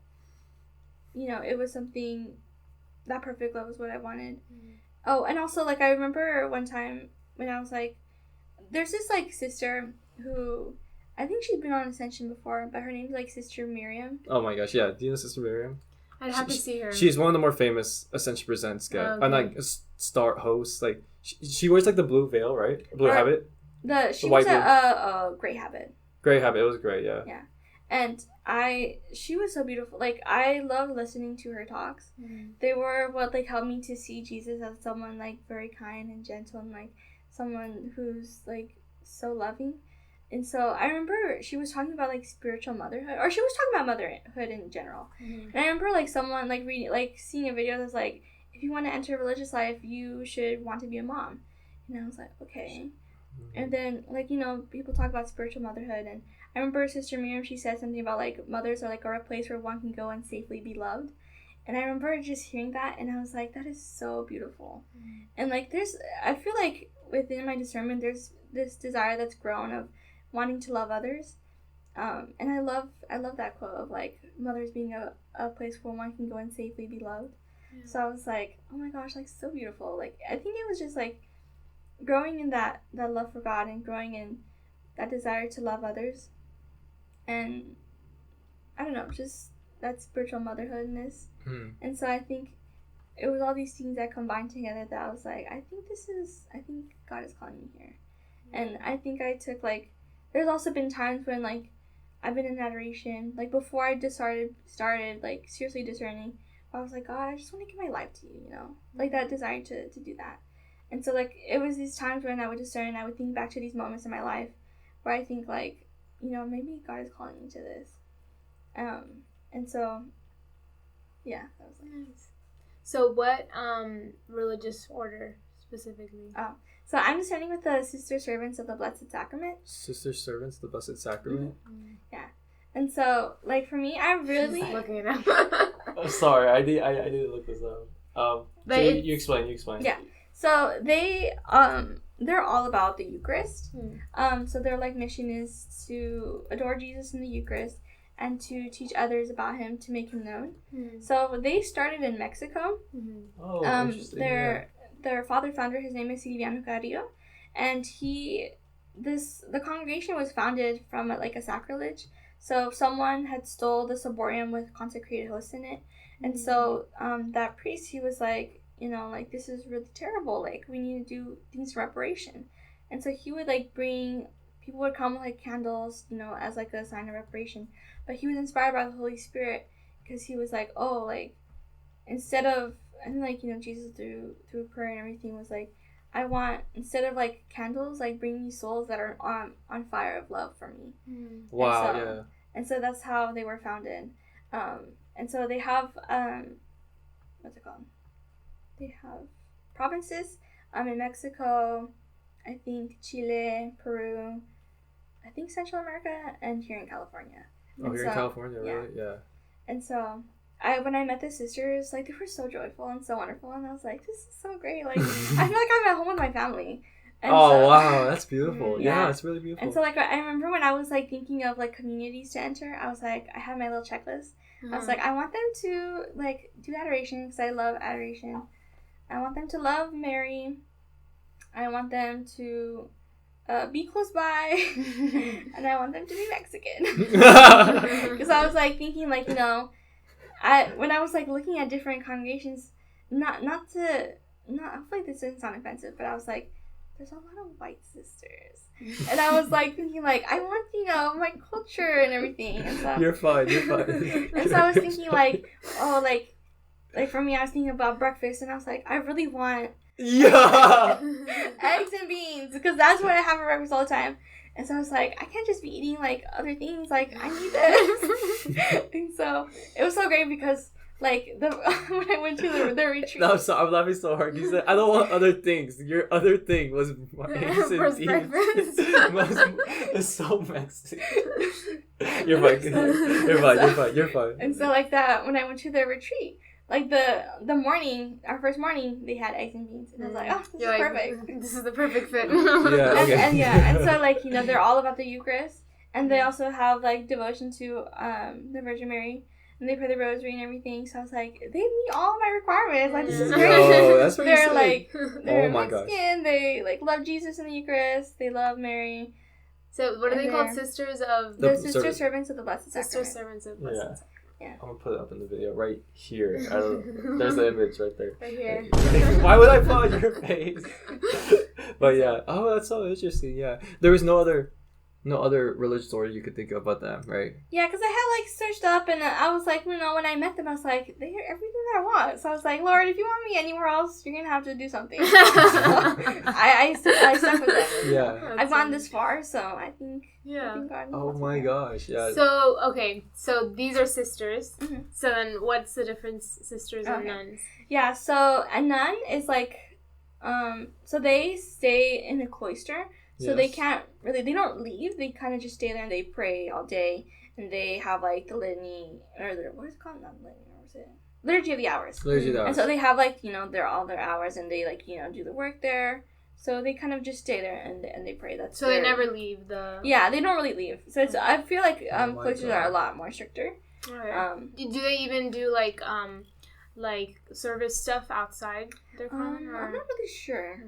it was something, that perfect love was what I wanted. Oh, and also, like, I remember one time when I was like, there's this, like, sister who I think she's been on Ascension before, but her name's like Sister Miriam. Oh my gosh, yeah. Do you know Sister Miriam? I'd have to see her. She's one of the more famous Ascension Presents guests. Okay. And like star hosts. Like she wears like the blue veil, right? Blue habit. She was a gray habit. Gray habit. It was great, yeah. Yeah. And she was so beautiful. Like, I love listening to her talks. Mm-hmm. They were what, like, helped me to see Jesus as someone, like, very kind and gentle and, like, someone who's, like, so loving. And so I remember she was talking about, like, spiritual motherhood. Or she was talking about motherhood in general. Mm-hmm. And I remember, like, someone, like, reading, like, seeing a video that's, like, if you want to enter a religious life, you should want to be a mom. And I was like, okay. Mm-hmm. And then, like, you know, people talk about spiritual motherhood, and I remember Sister Miriam, she said something about, like, mothers are, like, a place where one can go and safely be loved. And I remember just hearing that, and I was like, that is so beautiful. Mm-hmm. And, like, I feel like within my discernment, there's this desire that's grown of wanting to love others. And I love that quote of, like, mothers being a place where one can go and safely be loved. Yeah. So I was like, oh my gosh, like, so beautiful. Like, I think it was just, like, growing in that love for God and growing in that desire to love others. And I don't know, just that spiritual motherhoodness. And so I think it was all these things that combined together that I was like, I think God is calling me here. And I think I took, like, there's also been times when, like, I've been in adoration, like, before I just started like, seriously discerning, I was like, God, I just want to give my life to you, you know, like, that desire to do that. And so, like, it was these times when I would discern, I would think back to these moments in my life where I think, like, you know, maybe God is calling me to this. And so, yeah, that was nice. So what religious order specifically? Oh, so I'm discerning with the Sister Servants of the Blessed Sacrament. Sister Servants of the Blessed Sacrament? Mm-hmm. Yeah. And so, like, for me, I really... She's looking it up. Oh, sorry, I need to look this up. So you explain. Yeah. So they're all about the Eucharist. So their, like, mission is to adore Jesus in the Eucharist and to teach others about him, to make him known. So they started in Mexico. Oh, interesting. Their founder, his name is Silviano Carrillo, and the congregation was founded from like a sacrilege. So someone had stole the ciborium with consecrated hosts in it, and so that priest, he was like, you know, like, this is really terrible, like, we need to do things for reparation. And so he would, like, people would come with, like, candles, you know, as, like, a sign of reparation. But he was inspired by the Holy Spirit, because he was like, oh, like, instead of, and, like, you know, Jesus through prayer and everything was like, I want, instead of, like, candles, like, bring me souls that are on fire of love for me. Wow, yeah. And so that's how they were founded. And so they have, what's it called? They have provinces in Mexico, I think Chile, Peru, I think Central America, and here in California. Oh, here in California, really? Yeah. And so when I met the sisters, like, they were so joyful and so wonderful, and I was like, this is so great. Like, I feel like I'm at home with my family. And wow, that's beautiful. Yeah, it's really beautiful. And so, like, I remember when I was, like, thinking of, like, communities to enter, I was like, I had my little checklist. I was like, I want them to, like, do adoration, because I love adoration. I want them to love Mary. I want them to be close by. And I want them to be Mexican. Because I was, like, thinking, like, you know, when I was, like, looking at different congregations, hopefully this doesn't sound offensive, but I was like, there's a lot of white sisters. And I was, like, thinking, like, I want, you know, my culture and everything. And so, You're fine. And so I was thinking, like, oh, like, for me, I was thinking about breakfast, and I was like, I really want eggs and beans, because that's what I have for breakfast all the time. And so I was like, I can't just be eating, like, other things, like, I need this. And so it was so great, because, like, when I went to the retreat. No, I'm laughing so hard. You said, I don't want other things. Your other thing was eggs and beans. It's so Mexican. You're fine. And so, like, that, when I went to the retreat, like, our first morning, they had eggs and beans. And I was like, oh, this is perfect. This is the perfect fit. And so, like, you know, they're all about the Eucharist. And they also have, like, devotion to the Virgin Mary. And they pray the rosary and everything. So I was like, they meet all my requirements. Like, this is great. Oh, that's what they're oh my Mexican. Gosh. They, like, love Jesus in the Eucharist. They love Mary. So what are And they called? they're- Sisters of The Sister Servants of the Blessed Sister Sacrament. Servants of Blessed Yeah. Sacrament. Yeah. I'm gonna put it up in the video right here. There's the image right there. Right here. Why would I put on your face? But yeah. Oh, that's so interesting. Yeah. There was no other religious order you could think of but them, right? Yeah, because I had like searched up and I was like, when I met them, I was like, they're everything that I want. So I was like, Lord, if you want me anywhere else, you're gonna have to do something. So I stuck with them. Yeah. I've gone this far, so I think. Yeah. I think God Oh wants my me. gosh. Yeah. So okay, so these are sisters. Mhm. So then, what's the difference, sisters and Okay. nuns? Yeah, so a nun is like, so they stay in a cloister. So they Yes. can't really, they don't leave. They kind of just stay there and they pray all day. And they have like the litany, or what is it called? Not litany, or was it? Liturgy of the Hours. Liturgy of the And Hours. so they have like, all their hours and they like, do the work there. So they kind of just stay there and they pray. That's So they their- never leave the. Yeah, they don't really leave. So it's, I feel like Oh my cloisters God. are a lot more stricter. Alright. Do they even do like service stuff outside their convent? I'm not really sure.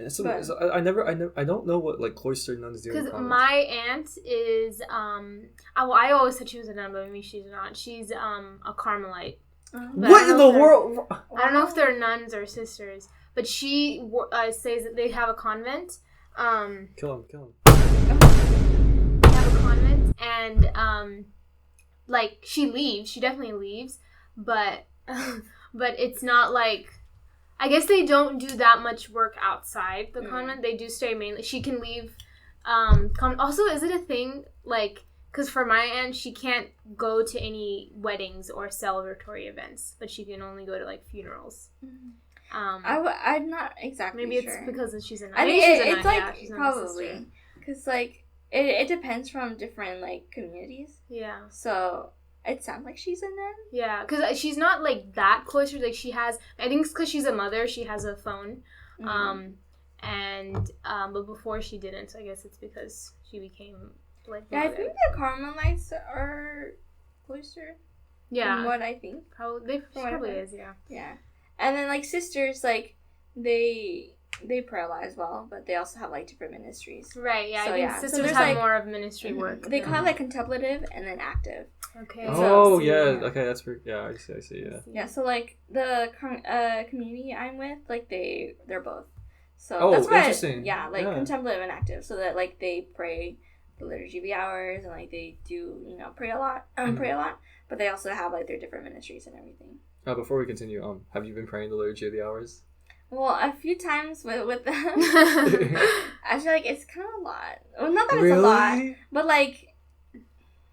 So, but- so I don't know what like cloister nuns do. in Because convents. my aunt is I always said she was a nun, but maybe she's not. She's a Carmelite. But What I in don't know the if they're- world? I don't know if they're nuns or sisters, but she says that they have a convent. Kill him. They have a convent, and like she leaves. She definitely leaves, but but it's not like. I guess they don't do that much work outside the convent. They do stay mainly. She can leave. Also, is it a thing like? Because for my aunt, she can't go to any weddings or celebratory events, but she can only go to like funerals. I'm not exactly Maybe sure. it's because she's a nun. I Maybe mean, she's a it's nun, like yeah, she's not a sister. probably because like it depends from different like communities. Yeah, So it sounds like she's a nun. yeah, because she's not like that cloistered. Like she has, I think it's because she's a mother. She has a phone, but before she didn't. So I guess it's because she became like. Yeah, I mother. think the Carmelites are cloistered. Yeah, From what I think. probably From what I've probably heard. is. Yeah. Yeah, and then like sisters, like they pray a lot as well, but they also have like different ministries. Right. Yeah. So, I think yeah. So sisters there's, have like- more of ministry work. They call it like contemplative and then active. Okay. Oh So- yeah. Okay, that's pretty. Yeah, I see. Yeah. Yeah, so like the community I'm with, like they're both. So Oh, that's why interesting. yeah, like Yeah. contemplative and active, so that like they pray the liturgy of the hours and like they do pray a lot, but they also have like their different ministries and everything. Before we continue, have you been praying the liturgy of the hours? Well, a few times with them, I feel like it's kind of a lot. Well, not that it's a lot, but like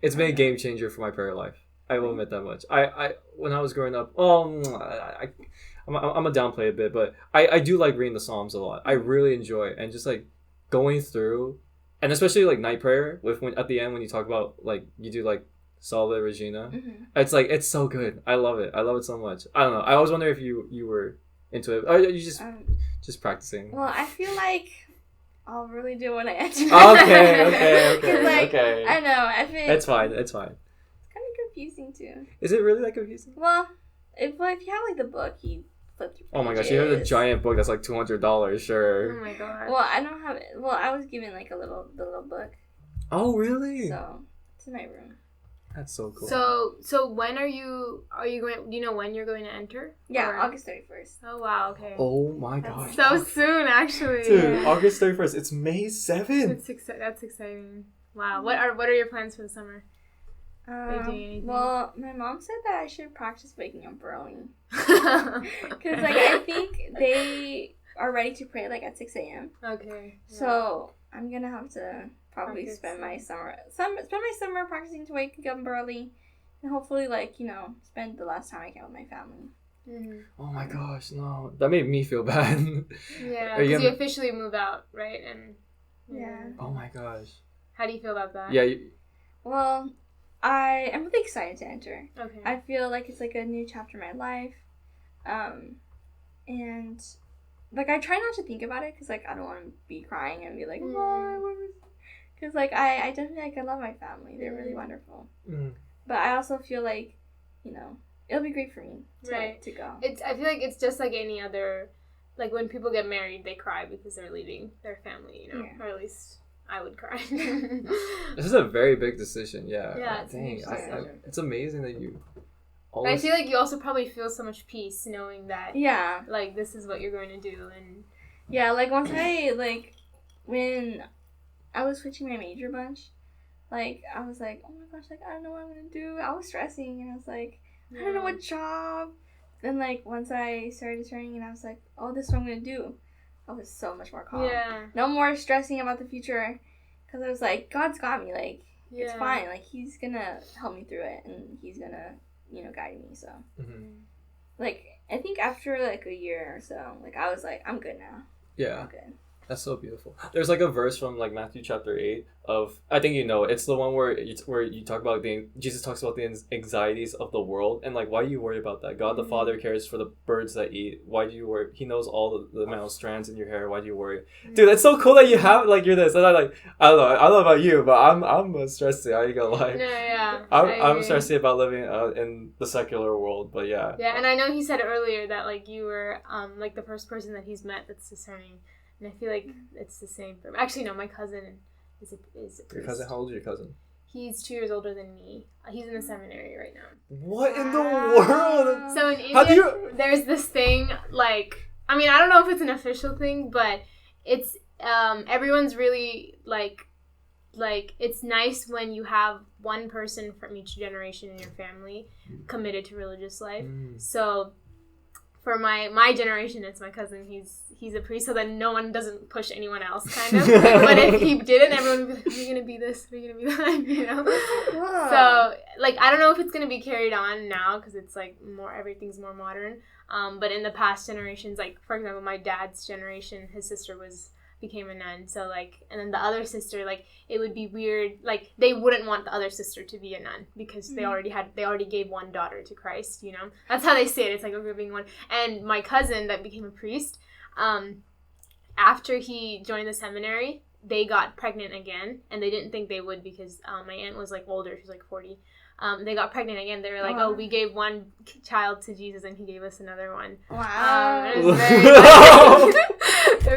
It's been a game changer for my prayer life. I will admit that much. I when I was growing up, I'm gonna downplay a bit, but I do like reading the Psalms a lot. I really enjoy it. And just like going through, and especially like night prayer with when at the end when you talk about like you do like Salve Regina. It's like it's so good. I love it. I love it so much. I don't know. I always wonder if you were into it. Or are you just practicing? well, I feel like I'll really do it when I enter. Okay. 'Cause, like, Okay. I know. I feel It's fine. It's kind of confusing too. Is it really that confusing? Well, if you have like the book, you flip through. Oh my gosh, you have a pages. giant book that's like $200, Oh sure. my god. Well, I don't have it. Well, I was given like the little book, Oh really? so it's in my room. That's so cool. So when are you going? Do you know when you're going to enter? Yeah, Or- August 31st. Oh wow. Okay. Oh my That's gosh. So soon, actually. Dude, Yeah. August 31st. It's May 7th. That's exciting. Wow. What are your plans for the summer? Are you doing anything? Well, my mom said that I should practice waking up early Okay. because like I think they are ready to pray like at 6 a.m. Okay. So I'm gonna have to probably Practice. spend my summer practicing to wake up early, and hopefully spend the last time I can with my family. Mhm. Oh my gosh, no. That made me feel bad. Yeah, Are you because you gonna- officially move out, right? And Yeah. Oh my gosh. How do you feel about that? Yeah, Well, I am really excited to enter. Okay. I feel like it's like a new chapter in my life, and like I try not to think about it because like I don't want to be crying and be like, because like I definitely like I love my family. They're really wonderful. But I also feel like, it'll be great for me to go. I feel like it's just like any other, like when people get married, they cry because they're leaving their family, Yeah. or at least I would cry. This is a very big decision. Yeah. Yeah, it's a Dang, huge decision. it's amazing that you. But I feel like you also probably feel so much peace knowing that, Yeah. like, this is what you're going to do. And Yeah, like, once I, like, when I was switching my major a bunch, like, I was like, oh my gosh, like, I don't know what I'm going to do. I was stressing, and I was like, I don't know what job. Then, like, once I started discerning, and I was like, oh, this is what I'm going to do. I was so much more calm. Yeah. No more stressing about the future, because I was like, God's got me, like, it's fine. Like, he's going to help me through it, and he's going to, you know, guide me, so. Like, I think after, like, a year or so, like, I was like, I'm good now. Yeah. I'm good. That's so beautiful. There's like a verse from like Matthew chapter 8 of, I think you know, it's the one where you talk about Jesus talks about the anxieties of the world, and like, why do you worry about that? God the Father cares for the birds that eat. Why do you worry? He knows all the amount of strands in your hair. Why do you worry? Dude, it's so cool that you have like you're this. And I don't know about you, but I'm stressed. I ain't gonna lie. No, yeah. I'm stressed about living in the secular world, but yeah. Yeah, and I know he said earlier that like you were like the first person that he's met that's discerning. And I feel like it's the same for me. Actually, no, my cousin is a priest. Your cousin? How old is your cousin? He's 2 years older than me. He's in the seminary right now. What in the world? So in India, there's this thing, like, I mean, I don't know if it's an official thing, but it's, everyone's really, like, it's nice when you have one person from each generation in your family committed to religious life. So for my generation, it's my cousin. He's a priest, so that no one doesn't push anyone else, kind of. But if he didn't, everyone would be like, "Are you gonna be this? Are you gonna be that?" You know. So like, I don't know if it's gonna be carried on now because it's like everything's more modern. But in the past generations, like for example, my dad's generation, his sister became a nun. So like, and then the other sister, like, it would be weird. Like, they wouldn't want the other sister to be a nun because they already gave one daughter to Christ, you know? That's how they say it. It's like, we're giving one. And my cousin that became a priest, after he joined the seminary, they got pregnant again, and they didn't think they would because my aunt was like older. She was like 40. They got pregnant again. They were like, "Oh, we gave one child to Jesus, and he gave us another one." Wow. It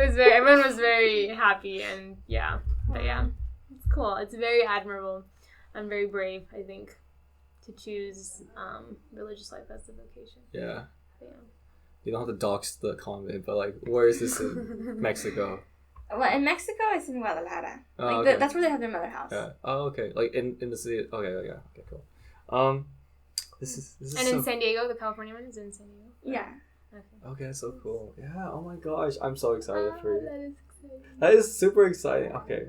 was very, everyone was very happy, and yeah, but yeah, it's cool. It's very admirable. I'm very brave, I think, to choose religious life as a vocation. Yeah. But, yeah. You don't have to dox the convent, but like, where is this in Mexico? Well, in Mexico, it's in Guadalajara. Oh, okay. That's where they have their mother house. Yeah. Oh, okay. Like in the city. Okay. Yeah. Okay. Cool. This is. And in San Diego, the California one is in San Diego. Yeah. Okay, that's so cool. Yeah. Oh my gosh, I'm so excited for you. That is exciting. That is super exciting. Okay.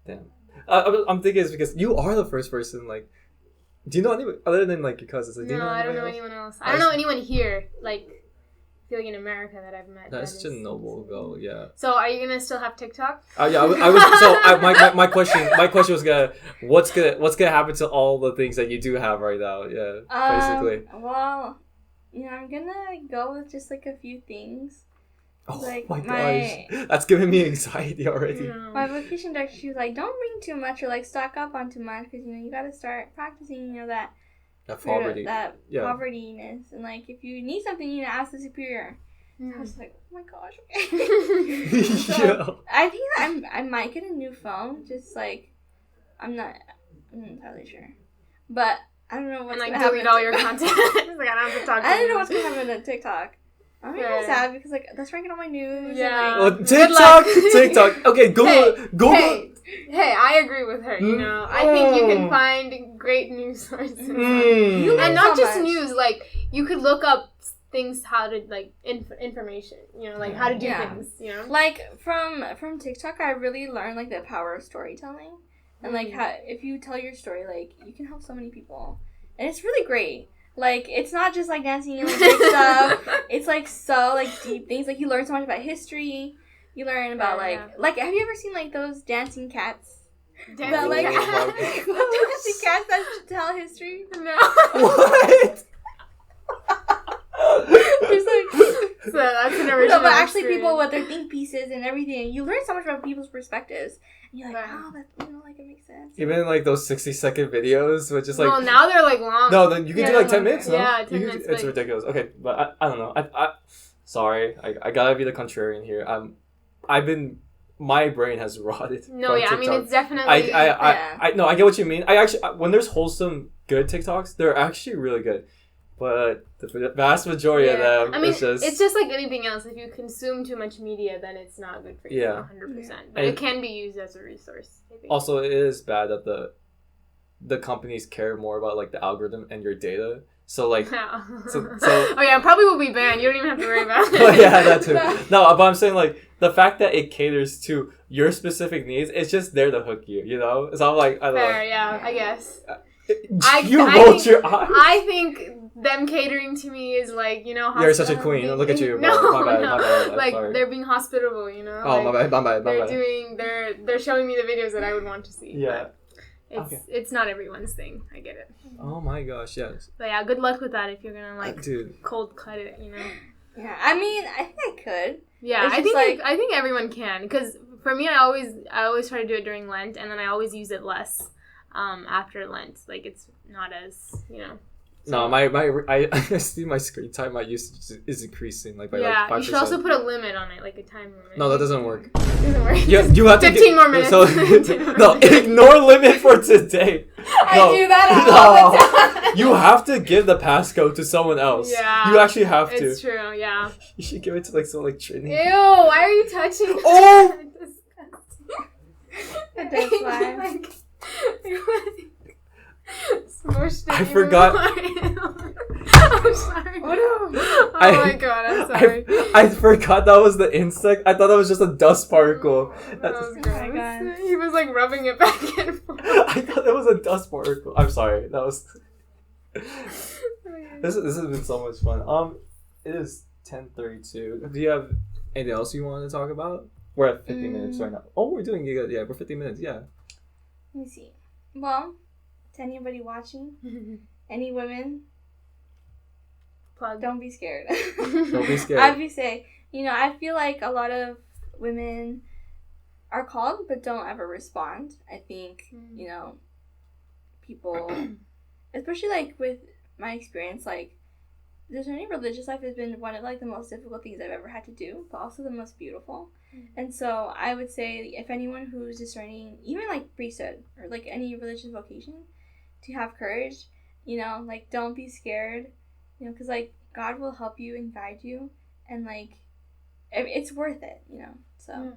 Damn. I'm thinking it's because you are the first person. Like, do you know anyone other than like your cousins? Like, No, I don't know anyone else. I don't know anyone here. Like, I feel like in America that I've met. That's such a noble goal. Yeah. So, are you gonna still have TikTok? Yeah, I was. So my question was what's gonna happen to all the things that you do have right now? Yeah, basically. Well, I'm gonna go with just like a few things. Oh like my gosh, that's giving me anxiety already. My vocation director, she was like, "Don't bring too much or like stock up on too much because you gotta start practicing that." That poverty. Povertiness. And, like, if you need something, ask the superior. I was like, oh, my gosh. So, I think I might get a new phone. Just, like, I'm not entirely sure. But I don't know what's going to happen. Delete all your content. Like, I don't have to talk to I don't know what's going to happen to TikTok. I'm really sad because, like, that's ranking on my news. Yeah. And, like, TikTok. Okay, Google. Hey, I agree with her, I think you can find great news sources. And not just news, like, you could look up things, how to, like, information, like, how to do things, Like, from TikTok, I really learned, like, the power of storytelling. And, like, how, if you tell your story, like, you can help so many people. And it's really great. Like, it's not just, like, dancing and, like, big stuff. It's, like, so, like, deep things. Like, you learn so much about history. You learn about, like, have you ever seen, like, those dancing cats? Dancing cats? Dancing cats that tell history? No. What? There's, like... So, that's an original but actually people with their think pieces and everything. You learn so much about people's perspectives. And you're like, oh, that, like, it makes sense. Even, like, those 60-second videos, which is, like... Well, now they're, like, long. No, then you can do, like, 10 minutes, no? Yeah, 10 minutes. It's ridiculous. Okay, but I don't know. Sorry, I gotta be the contrarian here. my brain has rotted. No, from yeah, TikTok. I mean, it's definitely. I no, I get what you mean. I actually, when there's wholesome, good TikToks, they're actually really good. But the vast majority of them, I mean, it's just like anything else. If you consume too much media, then it's not good for you. Yeah. 100%. But it can be used as a resource. I think. Also, it is bad that the companies care more about like the algorithm and your data. So like, Yeah. so Oh yeah, probably will be banned. You don't even have to worry about it. oh, yeah, that too. No, but I'm saying like the fact that it caters to your specific needs, it's just there to hook you. You know, so I'm like, I don't Fair, know. yeah, I guess. You rolled your eyes. I think them catering to me is like, you know, You're such a queen. Look at you. No, my bad. no. I'm like sorry. they're being hospitable, you know. Oh, like, my bad. They're showing me the videos that I would want to see. Yeah. It's not everyone's thing. I get it. Oh my gosh, yes. But yeah, good luck with that if you're gonna like dude. cold cut it, you know. Yeah, I mean, I think I could. Yeah, It's I just think I think everyone can, because for me, I always try to do it during Lent, and then I always use it less after Lent. Like it's not as, you know. No, I see my screen time, my usage is increasing like by like 5%. You should also put a limit on it, like a time limit. No, that doesn't work. It doesn't work. You have to 15 more minutes. So, no, ignore limit for today. I do that all the time. You have to give the passcode to someone else. Yeah. You actually have to. It's true, yeah. You should give it to like someone like Trini. Ew, why are you touching Oh! It does fly. Smushed it I even forgot. more. I'm sorry. Oh my god, I'm sorry. I forgot that was the insect. I thought that was just a dust particle. That was Oh my gross. God. He was like rubbing it back and forth. I thought that was a dust particle. I'm sorry. That was. This has been so much fun. It is 10:32. Do you have anything else you want to talk about? We're at 50 minutes right now. Oh, we're doing good. Yeah, we're 50 minutes. Yeah. Let me see. Well, to anybody watching, any women, Plug. don't be scared. Don't be scared. I'd be say, you know, I feel like a lot of women are called but don't ever respond. I think, you know, people, especially like with my experience, like discerning religious life has been one of like the most difficult things I've ever had to do, but also the most beautiful. And so I would say if anyone who's discerning, even like priesthood or like any religious vocation, to have courage, you know, like don't be scared, you know, because like God will help you and guide you, and like it's worth it, you know. So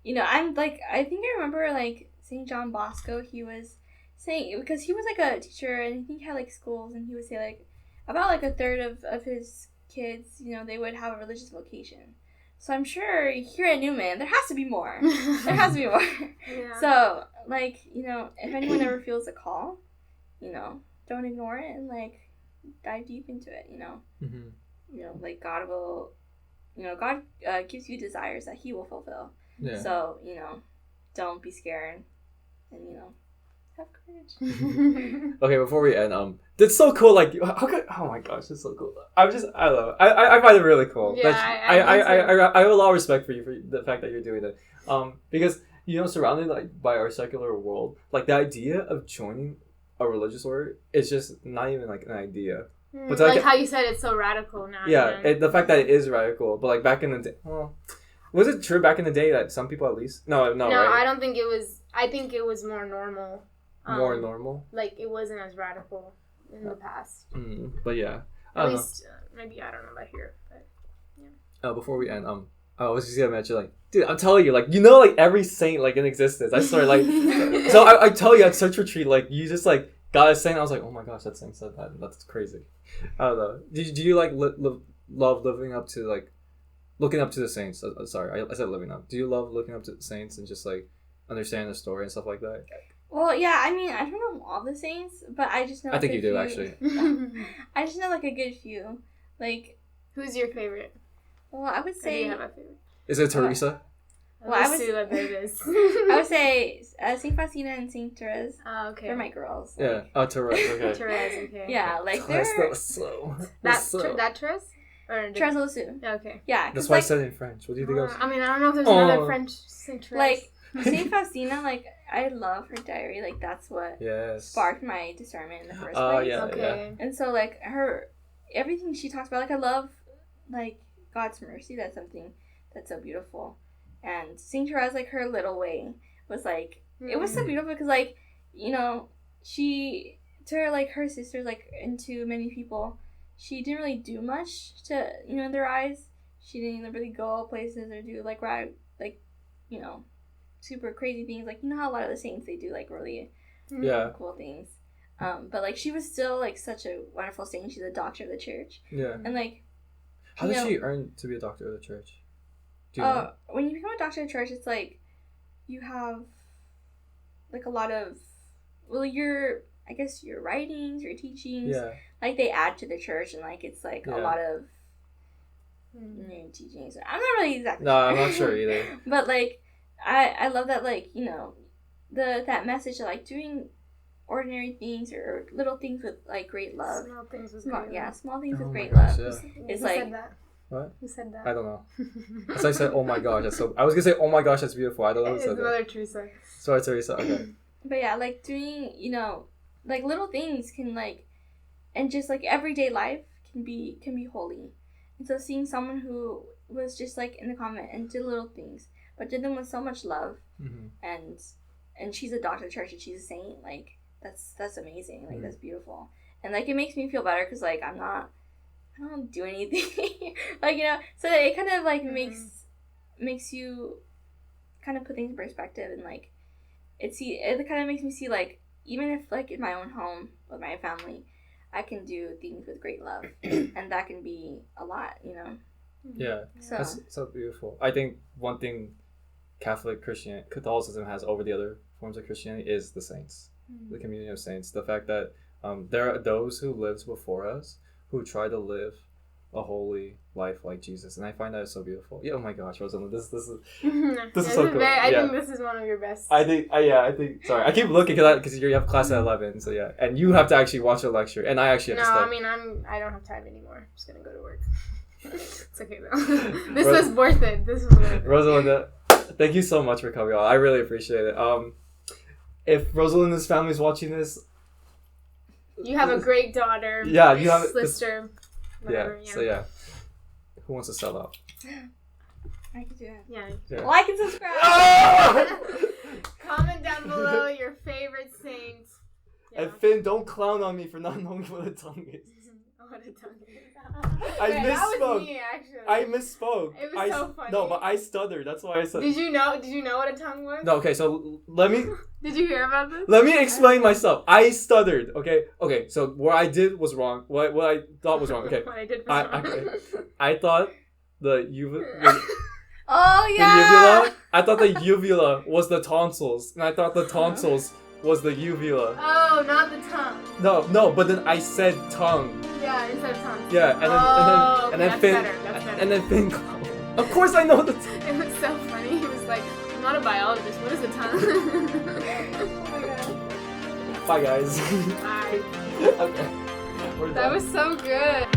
you know, I'm like, I think I remember like St. John Bosco, he was saying, because he was like a teacher and he had like schools, and he would say like about like a third of his kids, you know, they would have a religious vocation. So I'm sure here at Newman there has to be more. There has to be more. Yeah. So like, you know, if anyone ever feels a call, you know, don't ignore it and like dive deep into it, you know. You know, like God will, you know, God gives you desires that he will fulfill. Yeah. So, you know, don't be scared and, you know, have courage. Okay, before we end, it's so cool. Like, how could? Oh my gosh, it's so cool. I love it. I find it really cool. Yeah, I have a lot of respect for you for the fact that you're doing it. Because you know, surrounded like by our secular world, like the idea of joining a religious order is just not even like an idea. But like how you said, it's so radical now. Yeah, you know? the fact that it is radical, but like back in the day, well, was it true back in the day that some people at least? No, right? I don't think it was. I think it was more normal. More normal. Like it wasn't as radical in the past. But yeah, At least maybe I don't know about here. But yeah. Before we end, I was just gonna mention like, dude, I'm telling you, like, you know, like every saint like in existence. I swear, like, so I tell you at Search Retreat, like, you just like got a saint. I was like, oh my gosh, that saint said that. That's crazy. I don't know. Do you like love living up to like looking up to the saints? Sorry, I said living up. Do you love looking up to the saints and just like understanding the story and stuff like that? Well, yeah, I mean, I don't know all the saints, but I just know. I think you do actually. I just know like a good few. Like, who's your favorite? well, I would Or do say. you have a favorite? Is it Teresa? Well, I would. Sula, there it is. I would say Saint Faustina and Saint Therese. Oh, okay. They're my girls. Yeah. Like, Oh, Therese. Okay. Therese, okay. yeah, like Therese, they're that was slow. That Therese? Or Therese Lisieux. Okay. Yeah, That's 'cause, why I like, said it in French. What do you think of? I mean, I don't know if there's another French Saint Therese. like Saint Faustina. Like, I love her diary. Like, that's what Yes. sparked my discernment in the first Oh place. yeah, okay. And so, like, everything she talks about, like, I love, like, God's mercy. That's something that's so beautiful. and seeing her as, like, her little way was, like, it was so Mm. beautiful because, like, you know, she, to her, like, her sisters, like, and to many people, she didn't really do much to, you know, in their eyes. She didn't really go places or do, like, you know, super crazy things. Like, you know how a lot of the saints, they do, like, really Yeah. cool things. But, like, she was still, like, such a wonderful saint. She's a doctor of the church. Yeah. And, like, How you did know, she earn to be a doctor of the church? Do you know? when you become a doctor of the church, it's, like, you have, like, a lot of, well, your writings, your teachings, Yeah. like, they add to the church, and, like, it's, like, Yeah. a lot of teachings. I'm not really exactly No, sure. I'm not sure either. But, like, I love that, like, you know, that message of, like, doing ordinary things or little things with, like, great love. Small things with Small, great yeah, love. small things Oh with my great gosh, love. yeah. It's Who like, said that? What? Who said that? I don't know. As I said, oh my gosh, that's so. I was gonna say, oh my gosh, that's beautiful. I don't know who It's said that. Mother Teresa. Sorry, Teresa. Okay. but yeah, like, doing, you know, like, little things can, like, and just, like, everyday life can be holy. And so seeing someone who was just, like, in the convent and did little things, but did them with so much love, Mm-hmm. and she's a doctor of the church and she's a saint, like, that's amazing. Like, Mhm. that's beautiful. And, like, it makes me feel better because, like, I don't do anything. Like, you know, so it kind of, like, makes you kind of put things in perspective, and, like, it kind of makes me see, like, even if, like, in my own home with my family, I can do things with great love, and that can be a lot, you know. Yeah. So That's so beautiful. I think one thing Catholicism has over the other forms of Christianity is the saints, the communion of saints. The fact that there are those who lived before us who try to live a holy life like Jesus, and I find that so beautiful. Yeah. Oh my gosh, Rosalinda, this is This is so cool. I Yeah. think this is one of your best. I think sorry, I keep looking because you have class at 11, so yeah, and you have to actually watch a lecture, and I actually have No, to I study. mean I don't have time anymore. I'm just gonna go to work. It's okay though. This was worth it. This was worth it. Rosalinda, thank you so much for coming on. I really appreciate it. If Rosalinda's family's watching this, You have a great daughter. Yeah, you have- sister. Whatever, yeah. So yeah, who wants to sell out? I can do it. Yeah. Yeah. Like and subscribe. Comment down below your favorite saint. Yeah. And Finn, don't clown on me for not knowing what a tongue is. What a tongue is. I Wait, that was misspoke. me, actually. I misspoke. It was so funny. No, but I stuttered. That's why I said. Did you know what a tongue was? No, okay. So let me Did you hear about this? explain myself. I stuttered. Okay. So what I did was wrong. What I thought was wrong. Okay. What I did was wrong. I thought the Oh the yeah. uvula. I thought the uvula was the tonsils, and I thought the tonsils was the uvula. Oh, not the tongue. No. But then I said tongue. Yeah, instead of tongue. Yeah, and then that's Finn, better. That's better. and then Finn. Of course, I know the. It was so funny. He was like, "I'm not a biologist. What is a tongue?" Oh my god. Bye, guys. Bye. Okay. We're done. That was so good.